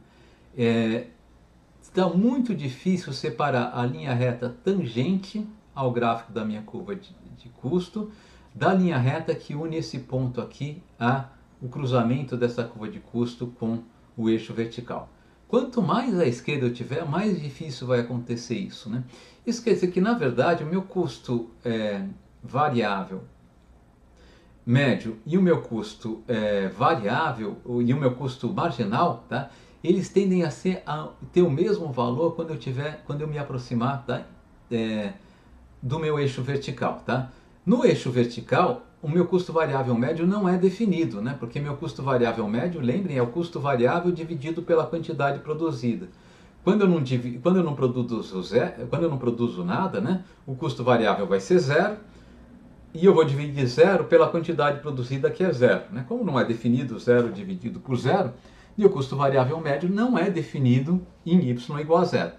Speaker 2: Está muito difícil separar a linha reta tangente ao gráfico da minha curva de custo da linha reta que une esse ponto aqui o cruzamento dessa curva de custo com o eixo vertical. Quanto mais à esquerda eu tiver, mais difícil vai acontecer isso, né? Isso quer dizer que, na verdade, o meu custo variável médio e o meu custo variável e o meu custo marginal, tá? Eles tendem a ter o mesmo valor quando eu me aproximar, tá? Do meu eixo vertical, tá? No eixo vertical, o meu custo variável médio não é definido, né? Porque meu custo variável médio, lembrem, é o custo variável dividido pela quantidade produzida. Quando eu não produzo nada, né? O custo variável vai ser zero e eu vou dividir zero pela quantidade produzida, que é zero, né? Como não é definido zero dividido por zero, e o custo variável médio não é definido em y igual a zero.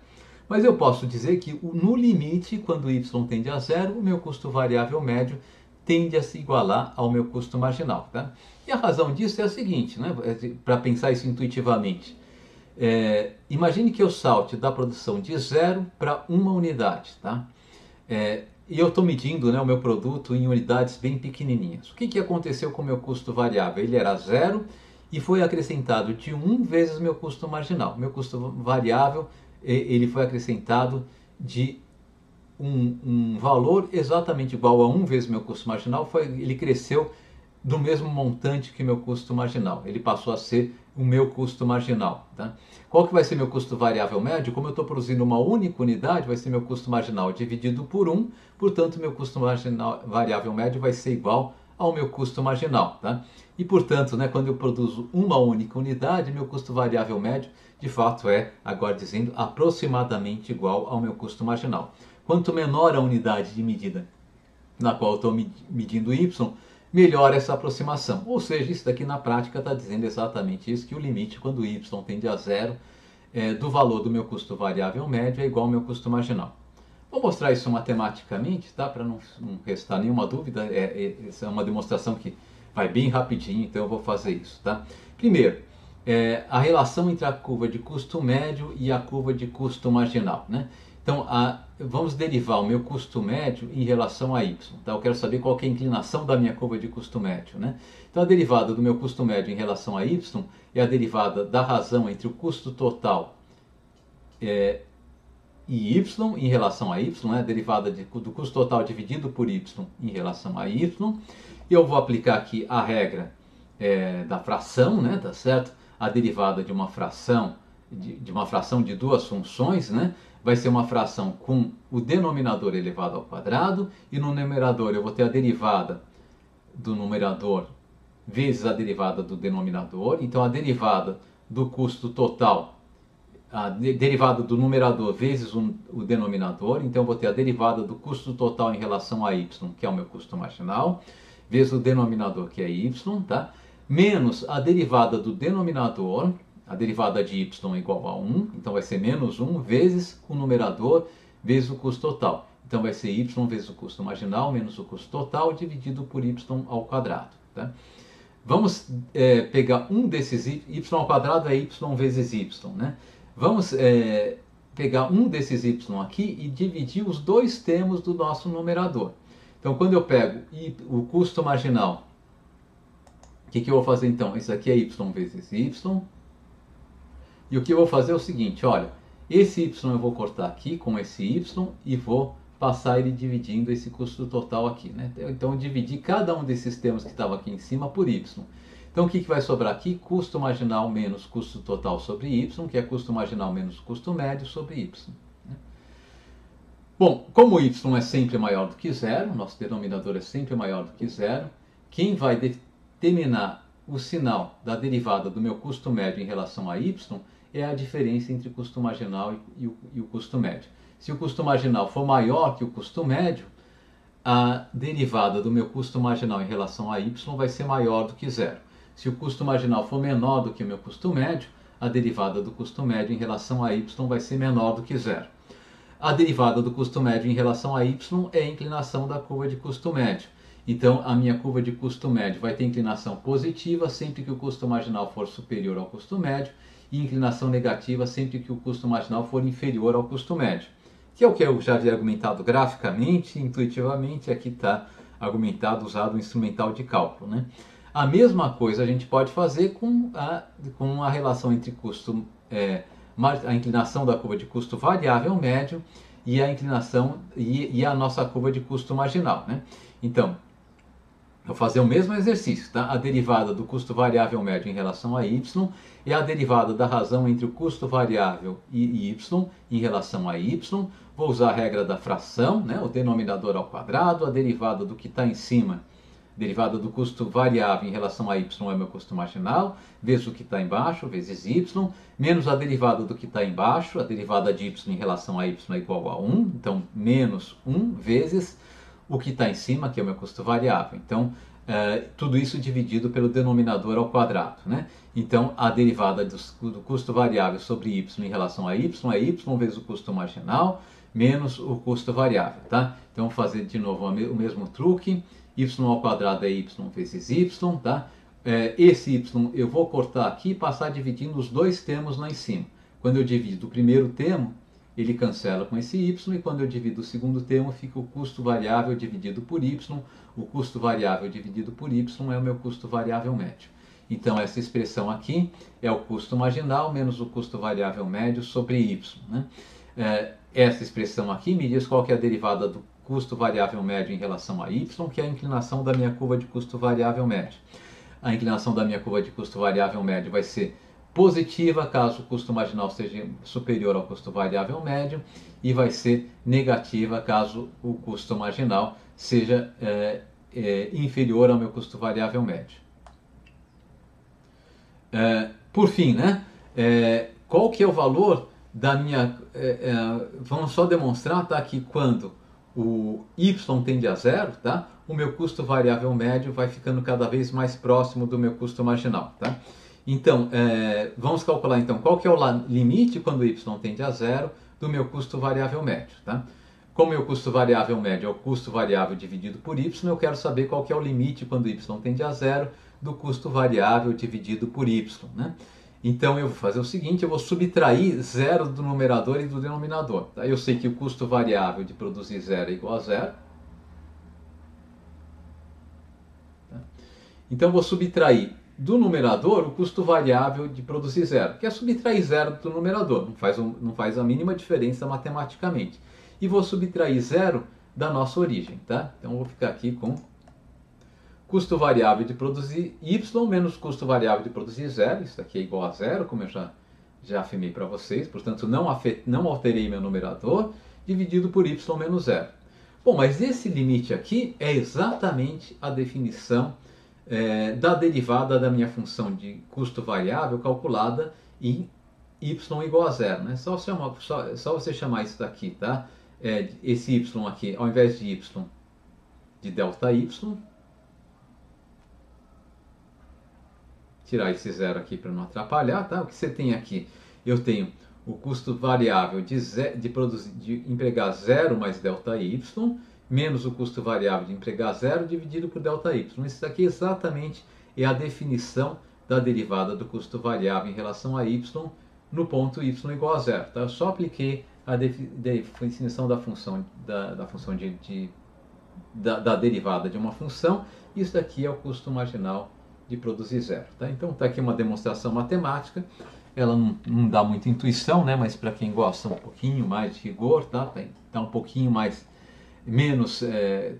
Speaker 2: Mas eu posso dizer que no limite, quando y tende a zero, o meu custo variável médio tende a se igualar ao meu custo marginal, tá? E a razão disso é a seguinte, né? Para pensar isso intuitivamente. Imagine que eu salte da produção de 0 para 1 unidade, tá? E eu estou medindo, né, o meu produto em unidades bem pequenininhas. O que aconteceu com o meu custo variável? Ele era 0 e foi acrescentado de 1 vezes meu custo marginal. Meu custo variável ele foi acrescentado de um valor exatamente igual a 1 vezes meu custo marginal, ele cresceu do mesmo montante que meu custo marginal. Ele passou a ser o meu custo marginal. Tá? Qual que vai ser meu custo variável médio? Como eu estou produzindo uma única unidade, vai ser meu custo marginal dividido por 1, portanto meu custo marginal variável médio vai ser igual ao meu custo marginal. Tá? E portanto, né, quando eu produzo uma única unidade, meu custo variável médio de fato agora dizendo, aproximadamente igual ao meu custo marginal. Quanto menor a unidade de medida na qual eu estou medindo y, melhor essa aproximação. Ou seja, isso daqui na prática está dizendo exatamente isso, que o limite quando y tende a zero do valor do meu custo variável médio é igual ao meu custo marginal. Vou mostrar isso matematicamente, tá? Para não restar nenhuma dúvida. Essa é uma demonstração que vai bem rapidinho, então eu vou fazer isso. Tá? Primeiro, a relação entre a curva de custo médio e a curva de custo marginal. Né? Então, vamos derivar o meu custo médio em relação a y. Tá? Eu quero saber qual que é a inclinação da minha curva de custo médio. Né? Então, a derivada do meu custo médio em relação a y é a derivada da razão entre o custo total e y em relação a y, né? A derivada do custo total dividido por y em relação a y. E eu vou aplicar aqui a regra da fração, né? Tá certo? a derivada de uma fração, de uma fração de duas funções, né? Vai ser uma fração com o denominador elevado ao quadrado, e no numerador eu vou ter a derivada do numerador vezes a derivada do denominador. Então a derivada do custo total, a derivada do numerador vezes o denominador. Então eu vou ter a derivada do custo total em relação a y, que é o meu custo marginal, vezes o denominador, que é y, tá? Menos a derivada do denominador, a derivada de y é igual a 1, então vai ser menos 1 vezes o numerador vezes o custo total. Então vai ser y vezes o custo marginal menos o custo total dividido por y ao quadrado. Tá? Vamos pegar um desses y ao quadrado é y vezes y. Né? Vamos pegar um desses y aqui e dividir os dois termos do nosso numerador. Então quando eu pego o custo marginal, o que eu vou fazer então? Isso aqui é y vezes y. E o que eu vou fazer é o seguinte, olha, esse y eu vou cortar aqui com esse y e vou passar ele dividindo esse custo total aqui. Né? Então eu dividi cada um desses termos que estava aqui em cima por y. Então o que vai sobrar aqui? Custo marginal menos custo total sobre y, que é custo marginal menos custo médio sobre y. Né? Bom, como y é sempre maior do que zero, nosso denominador é sempre maior do que zero, quem vai determinar o sinal da derivada do meu custo médio em relação a y é a diferença entre o custo marginal e o custo médio. Se o custo marginal for maior que o custo médio, a derivada do meu custo marginal em relação a y vai ser maior do que zero. Se o custo marginal for menor do que o meu custo médio, a derivada do custo médio em relação a y vai ser menor do que zero. A derivada do custo médio em relação a y é a inclinação da curva de custo médio. Então, a minha curva de custo médio vai ter inclinação positiva sempre que o custo marginal for superior ao custo médio, e inclinação negativa sempre que o custo marginal for inferior ao custo médio. Que é o que eu já havia argumentado graficamente, intuitivamente, aqui está argumentado, usado o instrumental de cálculo. Né? A mesma coisa a gente pode fazer com a relação entre a inclinação da curva de custo variável médio e a inclinação e a nossa curva de custo marginal. Né? Então, vou fazer o mesmo exercício, tá? A derivada do custo variável médio em relação a y é a derivada da razão entre o custo variável e y em relação a y. Vou usar a regra da fração, né? O denominador ao quadrado, a derivada do que está em cima, derivada do custo variável em relação a y é meu custo marginal, vezes o que está embaixo, vezes y, menos a derivada do que está embaixo, a derivada de y em relação a y é igual a 1, então menos 1 vezes o que está em cima, que é o meu custo variável. Então, tudo isso dividido pelo denominador ao quadrado. Né? Então, a derivada do custo variável sobre y em relação a y é y vezes o custo marginal menos o custo variável. Tá? Então, vou fazer de novo o mesmo truque. Y ao quadrado é y vezes y. Tá? Esse y eu vou cortar aqui e passar dividindo os dois termos lá em cima. Quando eu divido o primeiro termo, ele cancela com esse y, e quando eu divido o segundo termo, fica o custo variável dividido por y. O custo variável dividido por y é o meu custo variável médio. Então, essa expressão aqui é o custo marginal menos o custo variável médio sobre y. Né? Essa expressão aqui me diz qual que é a derivada do custo variável médio em relação a y, que é a inclinação da minha curva de custo variável médio. A inclinação da minha curva de custo variável médio vai ser positiva caso o custo marginal seja superior ao custo variável médio, e vai ser negativa caso o custo marginal seja inferior ao meu custo variável médio. Por fim, né? Qual que é o valor da minha... vamos só demonstrar, tá, que quando o y tende a zero, tá, o meu custo variável médio vai ficando cada vez mais próximo do meu custo marginal. Tá? Então, vamos calcular então qual que é o limite quando y tende a zero do meu custo variável médio. Tá? Como meu custo variável médio é o custo variável dividido por y, eu quero saber qual que é o limite quando y tende a zero do custo variável dividido por y. Né? Então eu vou fazer o seguinte, eu vou subtrair zero do numerador e do denominador. Tá? Eu sei que o custo variável de produzir zero é igual a zero. Tá? Então eu vou subtrair do numerador o custo variável de produzir zero, que é subtrair zero do numerador, não faz a mínima diferença matematicamente. E vou subtrair zero da nossa origem. Tá? Então eu vou ficar aqui com custo variável de produzir y menos custo variável de produzir zero. Isso aqui é igual a zero, como eu já afirmei para vocês. Portanto, não alterei meu numerador, dividido por y menos zero. Bom, mas esse limite aqui é exatamente a definição da derivada da minha função de custo variável calculada em y igual a zero. Né? Só você chamar isso daqui, tá? Esse y aqui, ao invés de y, de ΔY, tirar esse zero aqui para não atrapalhar, tá? O que você tem aqui? Eu tenho o custo variável de empregar zero mais ΔY, menos o custo variável de empregar zero dividido por ΔY. Isso daqui exatamente é a definição da derivada do custo variável em relação a y no ponto y igual a zero. Tá? Eu só apliquei a definição da função, da derivada de uma função. Isso daqui é o custo marginal de produzir zero. Tá? Então está aqui uma demonstração matemática. Ela não dá muita intuição, né? Mas para quem gosta um pouquinho mais de rigor, tá um pouquinho menos,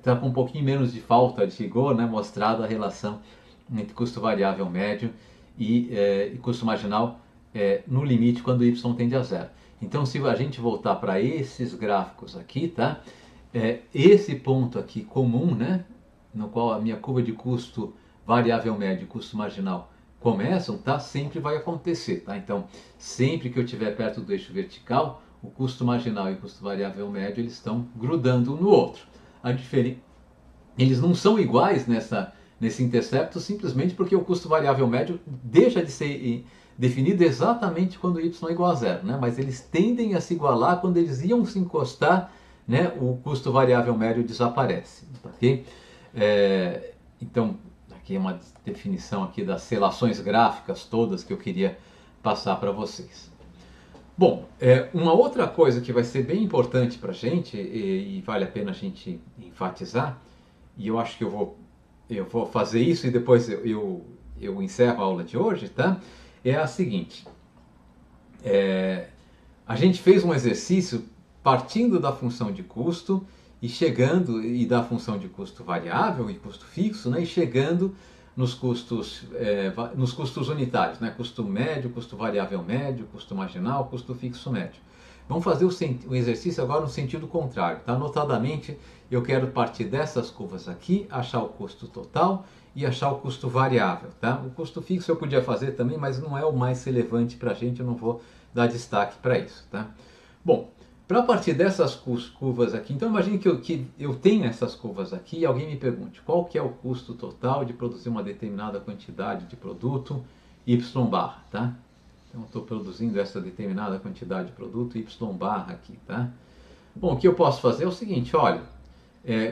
Speaker 2: tá com um pouquinho menos de falta de rigor, né? Mostrada a relação entre custo variável médio e custo marginal no limite quando y tende a zero. Então, se a gente voltar para esses gráficos aqui, tá? Esse ponto aqui comum, né? No qual a minha curva de custo variável médio e custo marginal começam, tá? Sempre vai acontecer, tá? Então, sempre que eu estiver perto do eixo vertical, o custo marginal e o custo variável médio, eles estão grudando um no outro. Eles não são iguais nesse intercepto simplesmente porque o custo variável médio deixa de ser definido exatamente quando y é igual a zero, né? Mas eles tendem a se igualar quando eles iam se encostar, né? O custo variável médio desaparece, tá? Okay? Então, aqui é uma definição aqui das relações gráficas todas que eu queria passar para vocês. Bom, uma outra coisa que vai ser bem importante para a gente e vale a pena a gente enfatizar, e eu acho que eu vou fazer isso e depois eu encerro a aula de hoje, tá? É a seguinte, a gente fez um exercício partindo da função de custo e da função de custo variável e custo fixo, né? E chegando nos custos unitários, né? Custo médio, custo variável médio, custo marginal, custo fixo médio. Vamos fazer o exercício agora no sentido contrário, tá? Notadamente, eu quero partir dessas curvas aqui, achar o custo total e achar o custo variável, tá? O custo fixo eu podia fazer também, mas não é o mais relevante para a gente, eu não vou dar destaque para isso, tá? Bom, para partir dessas curvas aqui, então imagine que eu tenho essas curvas aqui e alguém me pergunte qual que é o custo total de produzir uma determinada quantidade de produto y barra, tá? Então eu estou produzindo essa determinada quantidade de produto y barra aqui, tá? Bom, o que eu posso fazer é o seguinte, olha,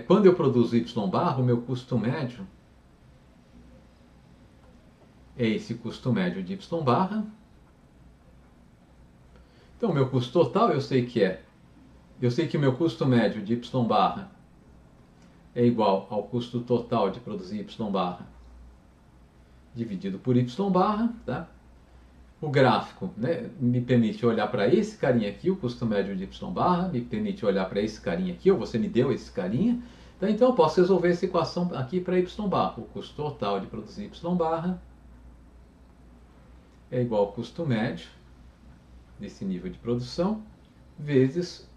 Speaker 2: quando eu produzo y barra, o meu custo médio é esse custo médio de y barra. Então o meu custo total eu sei que o meu custo médio de y barra é igual ao custo total de produzir y barra dividido por y barra, tá? O gráfico, né, me permite olhar para esse carinha aqui, o custo médio de y barra, me permite olhar para esse carinha aqui, ou você me deu esse carinha, tá? Então eu posso resolver essa equação aqui para y barra. O custo total de produzir y barra é igual ao custo médio desse nível de produção vezes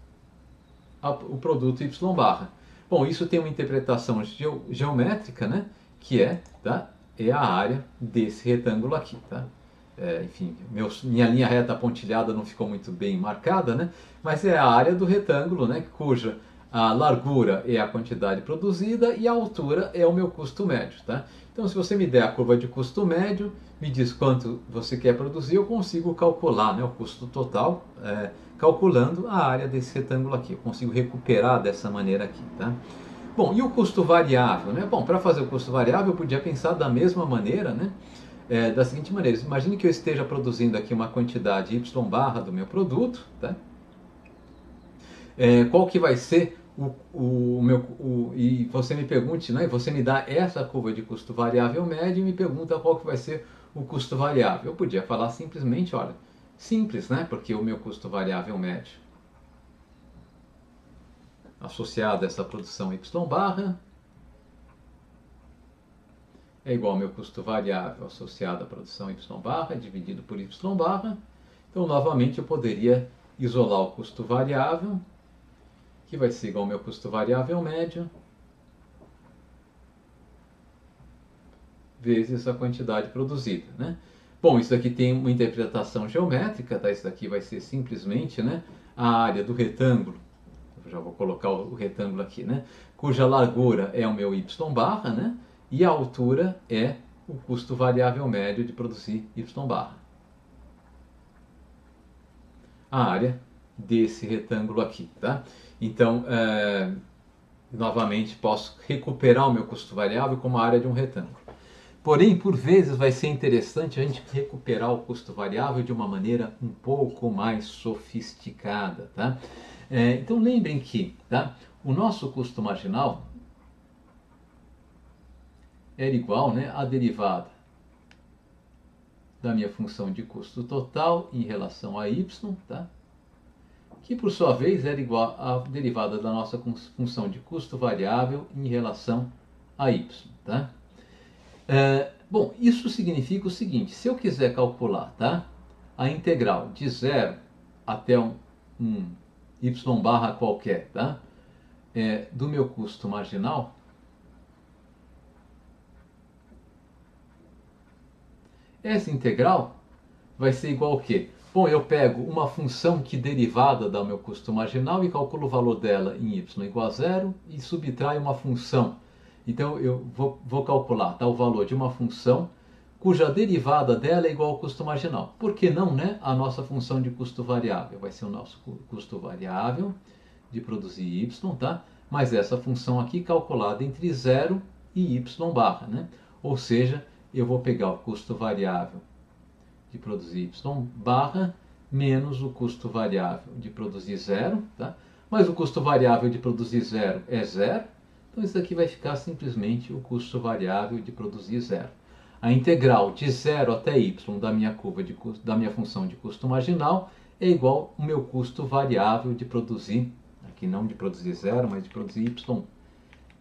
Speaker 2: o produto y barra. Bom, isso tem uma interpretação geométrica, né, que é a área desse retângulo aqui, tá? Enfim, minha linha reta pontilhada não ficou muito bem marcada, né, mas é a área do retângulo, né, cuja a largura é a quantidade produzida e a altura é o meu custo médio, tá? Então, se você me der a curva de custo médio, me diz quanto você quer produzir, eu consigo calcular, né, o custo total, calculando a área desse retângulo aqui. Eu consigo recuperar dessa maneira aqui, tá? Bom, e o custo variável, né? Bom, para fazer o custo variável, eu podia pensar da mesma maneira, né? Da seguinte maneira, imagine que eu esteja produzindo aqui uma quantidade y barra do meu produto, tá? Qual que vai ser e você me pergunte, né? Você me dá essa curva de custo variável médio e me pergunta qual que vai ser o custo variável. Eu podia falar simplesmente, olha, simples, né? Porque o meu custo variável médio associado a essa produção y barra é igual ao meu custo variável associado à produção y barra dividido por y barra. Então, novamente, eu poderia isolar o custo variável, que vai ser igual ao meu custo variável médio, vezes a quantidade produzida, né? Bom, isso daqui tem uma interpretação geométrica, tá? Isso daqui vai ser simplesmente, né, a área do retângulo. Eu já vou colocar o retângulo aqui, né? Cuja largura é o meu y barra, né? E a altura é o custo variável médio de produzir y barra. A área desse retângulo aqui, tá? Então, novamente, posso recuperar o meu custo variável como a área de um retângulo. Porém, por vezes vai ser interessante a gente recuperar o custo variável de uma maneira um pouco mais sofisticada, tá? Então lembrem que, tá, o nosso custo marginal era igual, né, à derivada da minha função de custo total em relação a y, tá? Que por sua vez era igual à derivada da nossa função de custo variável em relação a y, tá? Bom, isso significa o seguinte: se eu quiser calcular, tá, a integral de 0 até um y barra qualquer, tá, do meu custo marginal, essa integral vai ser igual ao quê? Bom, eu pego uma função que derivada do meu custo marginal e calculo o valor dela em y igual a 0 e subtraio uma função. Então eu vou calcular, tá, o valor de uma função cuja derivada dela é igual ao custo marginal. Por que não, né? A nossa função de custo variável vai ser o nosso custo variável de produzir y, tá? Mas essa função aqui calculada entre 0 e y barra, né? Ou seja, eu vou pegar o custo variável de produzir y barra menos o custo variável de produzir 0, tá? Mas o custo variável de produzir 0 é 0, então isso aqui vai ficar simplesmente o custo variável de produzir 0. A integral de 0 até y da minha curva de custo, da minha função de custo marginal é igual ao meu custo variável de produzir, aqui não de produzir 0, mas de produzir y.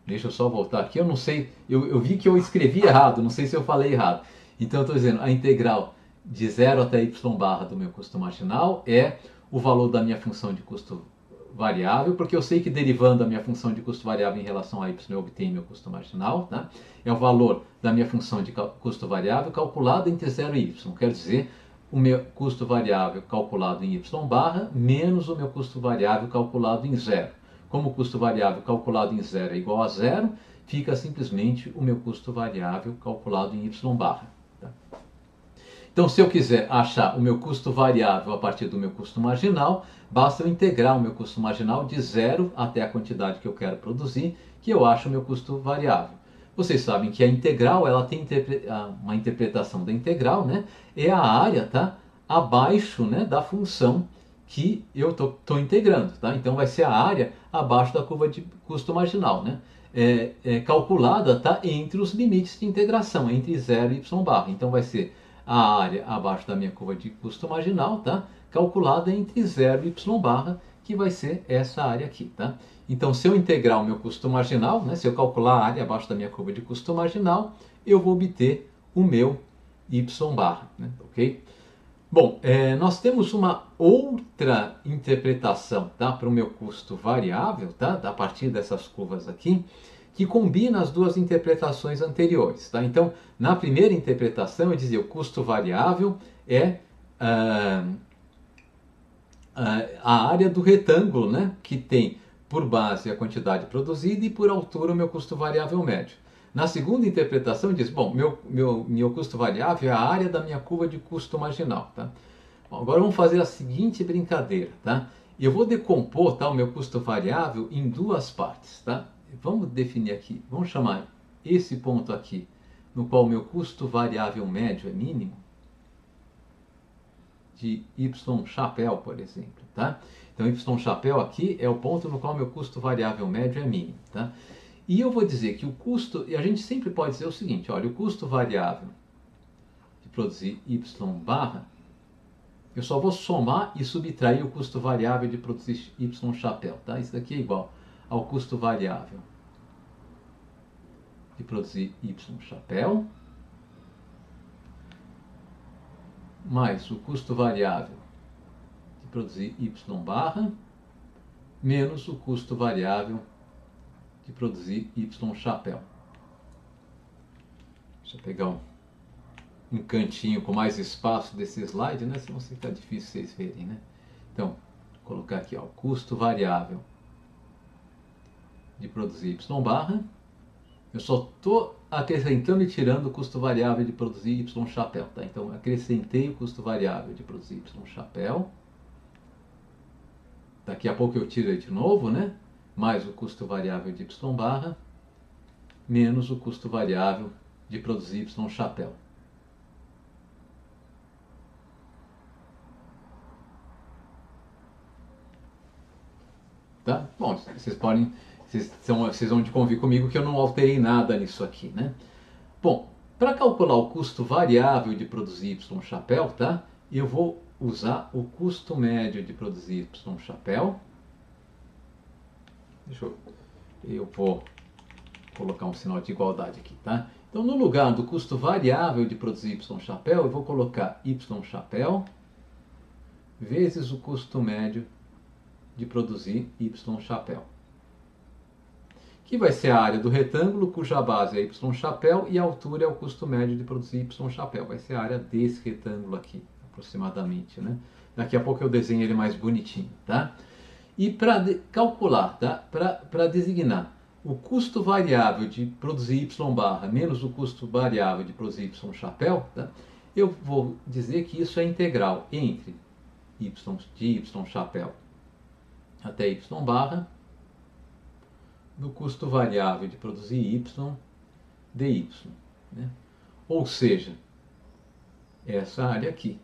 Speaker 2: Deixa eu só voltar aqui, eu não sei, eu vi que eu escrevi errado, não sei se eu falei errado. Então eu estou dizendo, a integral de 0 até y barra do meu custo marginal é o valor da minha função de custo variável, porque eu sei que derivando a minha função de custo variável em relação a y eu obtenho meu custo marginal, tá? É o valor da minha função de custo variável calculado entre 0 e y, quer dizer, o meu custo variável calculado em y barra menos o meu custo variável calculado em 0. Como o custo variável calculado em 0 é igual a 0, fica simplesmente o meu custo variável calculado em y barra. Tá? Então, se eu quiser achar o meu custo variável a partir do meu custo marginal, basta eu integrar o meu custo marginal de 0 até a quantidade que eu quero produzir, que eu acho o meu custo variável. Vocês sabem que a integral, ela tem uma interpretação da integral, né? É a área, tá, abaixo, né, da função que eu estou integrando, tá? Então vai ser a área abaixo da curva de custo marginal, né? Calculada, tá, entre os limites de integração, entre 0 e y barra. Então vai ser a área abaixo da minha curva de custo marginal, tá? Calculada entre 0 e y barra, que vai ser essa área aqui, tá? Então, se eu integrar o meu custo marginal, né, se eu calcular a área abaixo da minha curva de custo marginal, eu vou obter o meu y barra, né? Ok? Bom, nós temos uma outra interpretação, tá, para o meu custo variável, tá, a partir dessas curvas aqui, que combina as duas interpretações anteriores. Tá? Então, na primeira interpretação, eu dizia o custo variável é a área do retângulo, né, que tem por base a quantidade produzida e por altura o meu custo variável médio. Na segunda interpretação, diz, bom, meu custo variável é a área da minha curva de custo marginal. Tá? Bom, agora vamos fazer a seguinte brincadeira. Tá? Eu vou decompor, tá, o meu custo variável em duas partes. Tá? Vamos definir aqui, vamos chamar esse ponto aqui, no qual o meu custo variável médio é mínimo, de y chapéu, por exemplo. Tá? Então, y chapéu aqui é o ponto no qual o meu custo variável médio é mínimo. Tá? E eu vou dizer que o custo, e a gente sempre pode dizer o seguinte, olha, o custo variável de produzir y barra, eu só vou somar e subtrair o custo variável de produzir y chapéu, tá? Isso daqui é igual ao custo variável de produzir y chapéu, mais o custo variável de produzir y barra, menos o custo variável de produzir y chapéu. Deixa eu pegar um cantinho com mais espaço desse slide, né? Senão fica difícil vocês verem, né? Então, vou colocar aqui, ó, custo variável de produzir y barra. Eu só estou acrescentando e tirando o custo variável de produzir y chapéu, tá? Então, acrescentei o custo variável de produzir y chapéu. Daqui a pouco eu tiro ele de novo, né? Mais o custo variável de y barra, menos o custo variável de produzir y chapéu. Tá? Bom, vocês vão de convir comigo que eu não alterei nada nisso aqui, né? Bom, para calcular o custo variável de produzir y chapéu, tá? Eu vou usar o custo médio de produzir y chapéu. Eu vou colocar um sinal de igualdade aqui, tá? Então, no lugar do custo variável de produzir y chapéu, eu vou colocar y chapéu vezes o custo médio de produzir y chapéu, que vai ser a área do retângulo, cuja base é y chapéu e a altura é o custo médio de produzir y chapéu. Vai ser a área desse retângulo aqui, aproximadamente, né? Daqui a pouco eu desenho ele mais bonitinho, tá? E para calcular, tá? Para designar o custo variável de produzir y barra menos o custo variável de produzir y chapéu, tá? Eu vou dizer que isso é integral entre de y chapéu até y barra do custo variável de produzir y dy, né? Ou seja, essa área aqui.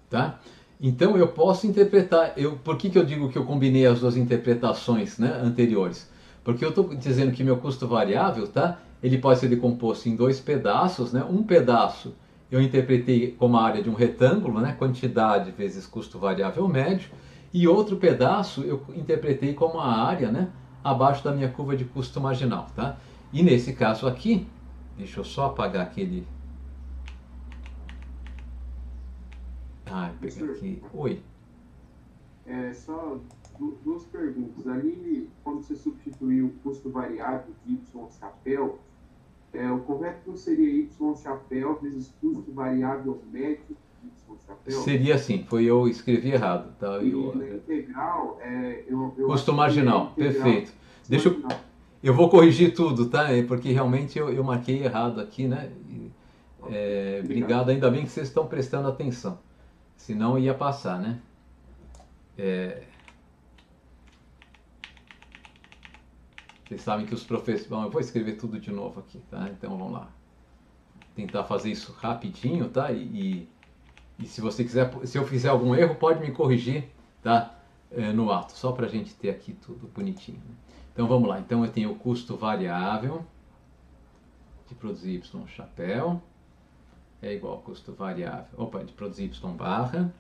Speaker 2: Tá? Então eu posso interpretar, por que eu digo que eu combinei as duas interpretações, né, anteriores? Porque eu estou dizendo que meu custo variável, tá? Ele pode ser decomposto em dois pedaços, né? Um pedaço eu interpretei como a área de um retângulo, né? Quantidade vezes custo variável médio, e outro pedaço eu interpretei como a área, né? Abaixo da minha curva de custo marginal, tá? E nesse caso aqui, deixa eu só apagar aquele... peguei aqui. Oi.
Speaker 3: Só duas perguntas. Ali, quando você substituiu o custo variável de y chapéu, o correto não seria y chapéu vezes custo variável médio de y chapéu?
Speaker 2: Seria assim, eu escrevi errado. Tá?
Speaker 3: E na integral,
Speaker 2: custo marginal, perfeito. Eu vou corrigir tudo, tá? Porque realmente eu marquei errado aqui, né? Obrigado, ainda bem que vocês estão prestando atenção. Senão ia passar, né? Vocês sabem que os professores... Bom, eu vou escrever tudo de novo aqui, tá? Então vamos lá. Tentar fazer isso rapidinho, tá? E se você quiser, se eu fizer algum erro, pode me corrigir, tá? No ato, só para a gente ter aqui tudo bonitinho. Então vamos lá. Então eu tenho o custo variável de produzir y chapéu. É igual ao custo variável, de produzir y barra,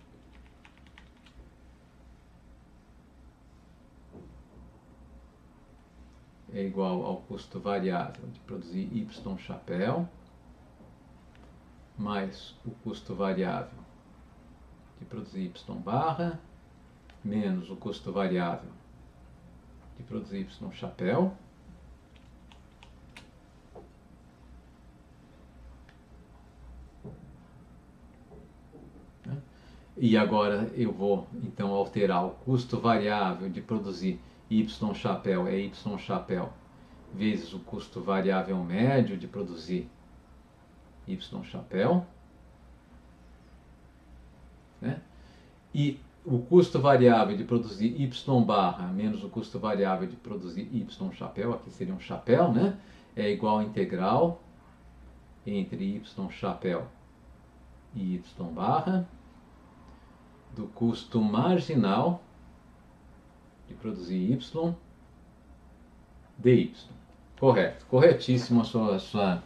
Speaker 2: é igual ao custo variável de produzir y chapéu, mais o custo variável de produzir y barra, menos o custo variável de produzir y chapéu. E agora eu vou então alterar o custo variável de produzir y chapéu é y chapéu vezes o custo variável médio de produzir y chapéu, né? E o custo variável de produzir y barra menos o custo variável de produzir y chapéu, aqui seria um chapéu, né? É igual a integral entre y chapéu e y barra do custo marginal de produzir y dy. Correto, corretíssimo a sua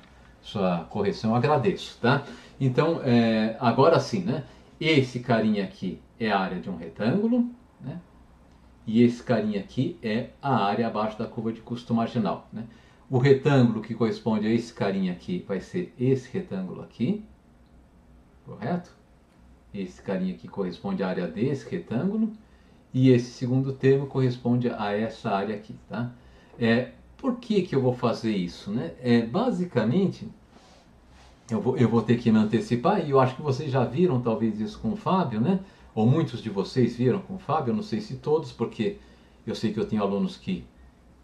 Speaker 2: correção, agradeço, tá? Então, agora sim, né? Esse carinha aqui é a área de um retângulo, né? E esse carinha aqui é a área abaixo da curva de custo marginal, né? O retângulo que corresponde a esse carinha aqui vai ser esse retângulo aqui, correto? Esse carinha aqui corresponde à área desse retângulo, e esse segundo termo corresponde a essa área aqui, tá? Por que eu vou fazer isso, né? Basicamente, eu vou ter que me antecipar, e eu acho que vocês já viram talvez isso com o Fábio, né? Ou muitos de vocês viram com o Fábio, eu não sei se todos, porque eu sei que eu tenho alunos que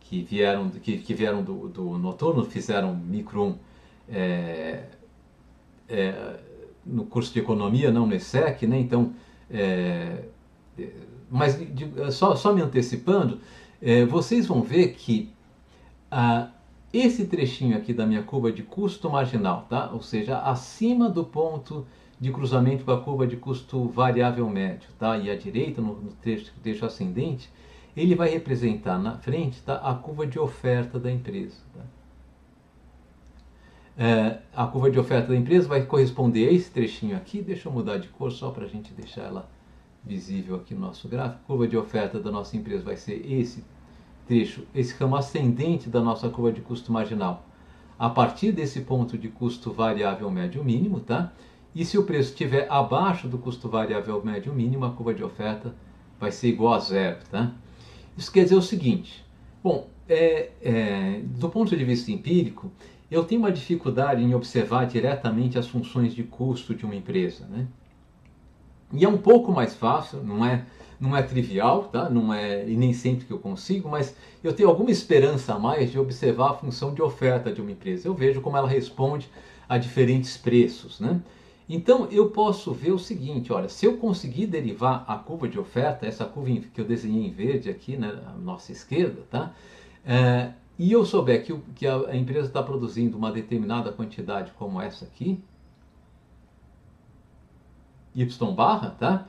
Speaker 2: vieram do noturno, fizeram micro 1 no curso de economia, não no ESSEC, né? Então, mas só me antecipando, vocês vão ver que esse trechinho aqui da minha curva de custo marginal, tá? Ou seja, acima do ponto de cruzamento com a curva de custo variável médio, tá? E à direita, no trecho ascendente, ele vai representar na frente, tá, a curva de oferta da empresa. Tá? A curva de oferta da empresa vai corresponder a esse trechinho aqui. Deixa eu mudar de cor só para a gente deixar ela visível aqui no nosso gráfico. A curva de oferta da nossa empresa vai ser esse trecho, esse ramo ascendente da nossa curva de custo marginal, a partir desse ponto de custo variável médio mínimo, tá? E se o preço estiver abaixo do custo variável médio mínimo, a curva de oferta vai ser igual a zero, tá? Isso quer dizer o seguinte, bom, do ponto de vista empírico, eu tenho uma dificuldade em observar diretamente as funções de custo de uma empresa, né? E é um pouco mais fácil, não é trivial, tá? E nem sempre que eu consigo, mas eu tenho alguma esperança a mais de observar a função de oferta de uma empresa. Eu vejo como ela responde a diferentes preços, né? Então eu posso ver o seguinte, olha, se eu conseguir derivar a curva de oferta, essa curva que eu desenhei em verde aqui, né, à nossa esquerda, tá? E eu souber que a empresa está produzindo uma determinada quantidade como essa aqui, y barra, tá?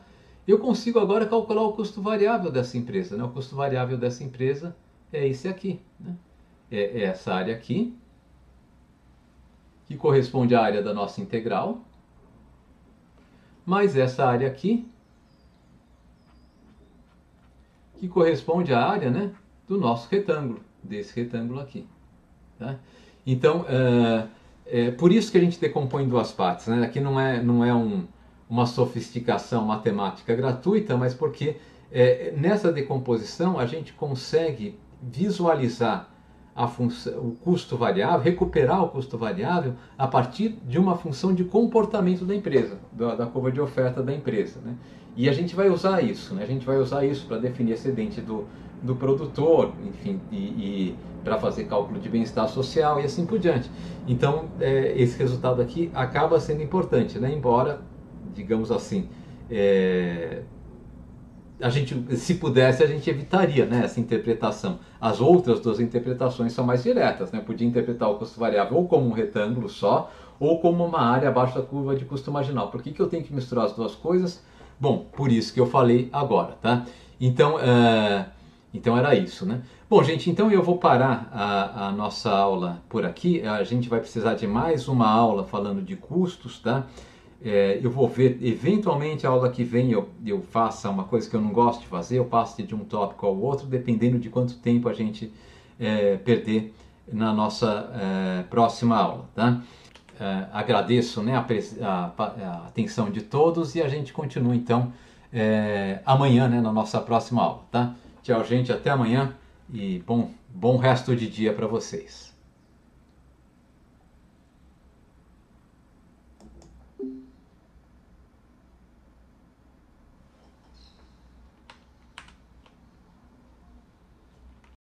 Speaker 2: Eu consigo agora calcular o custo variável dessa empresa, né? O custo variável dessa empresa é esse aqui, né? É essa área aqui, que corresponde à área da nossa integral, mais essa área aqui, que corresponde à área, né, do nosso retângulo, desse retângulo aqui. Tá? Então, por isso que a gente decompõe em duas partes, né? Aqui não é uma sofisticação matemática gratuita, mas porque nessa decomposição a gente consegue visualizar o custo variável, recuperar o custo variável a partir de uma função de comportamento da empresa, da curva de oferta da empresa, né? E a gente vai usar isso, né? A gente vai usar isso para definir excedente do produtor, enfim, e para fazer cálculo de bem-estar social e assim por diante. Então, esse resultado aqui acaba sendo importante, né? Embora, digamos assim, se pudesse, a gente evitaria, né, essa interpretação. As outras duas interpretações são mais diretas, né? Podia interpretar o custo variável ou como um retângulo só, ou como uma área abaixo da curva de custo marginal. Por que eu tenho que misturar as duas coisas? Bom, por isso que eu falei agora, tá? Então era isso, né? Bom, gente, então eu vou parar a nossa aula por aqui. A gente vai precisar de mais uma aula falando de custos, tá? Eu vou ver, eventualmente a aula que vem eu faça uma coisa que eu não gosto de fazer, eu passo de um tópico ao outro, dependendo de quanto tempo a gente perder na nossa próxima aula, tá? Agradeço, né, a atenção de todos e a gente continua então amanhã, né, na nossa próxima aula, tá? Tchau, gente, até amanhã e bom resto de dia para vocês.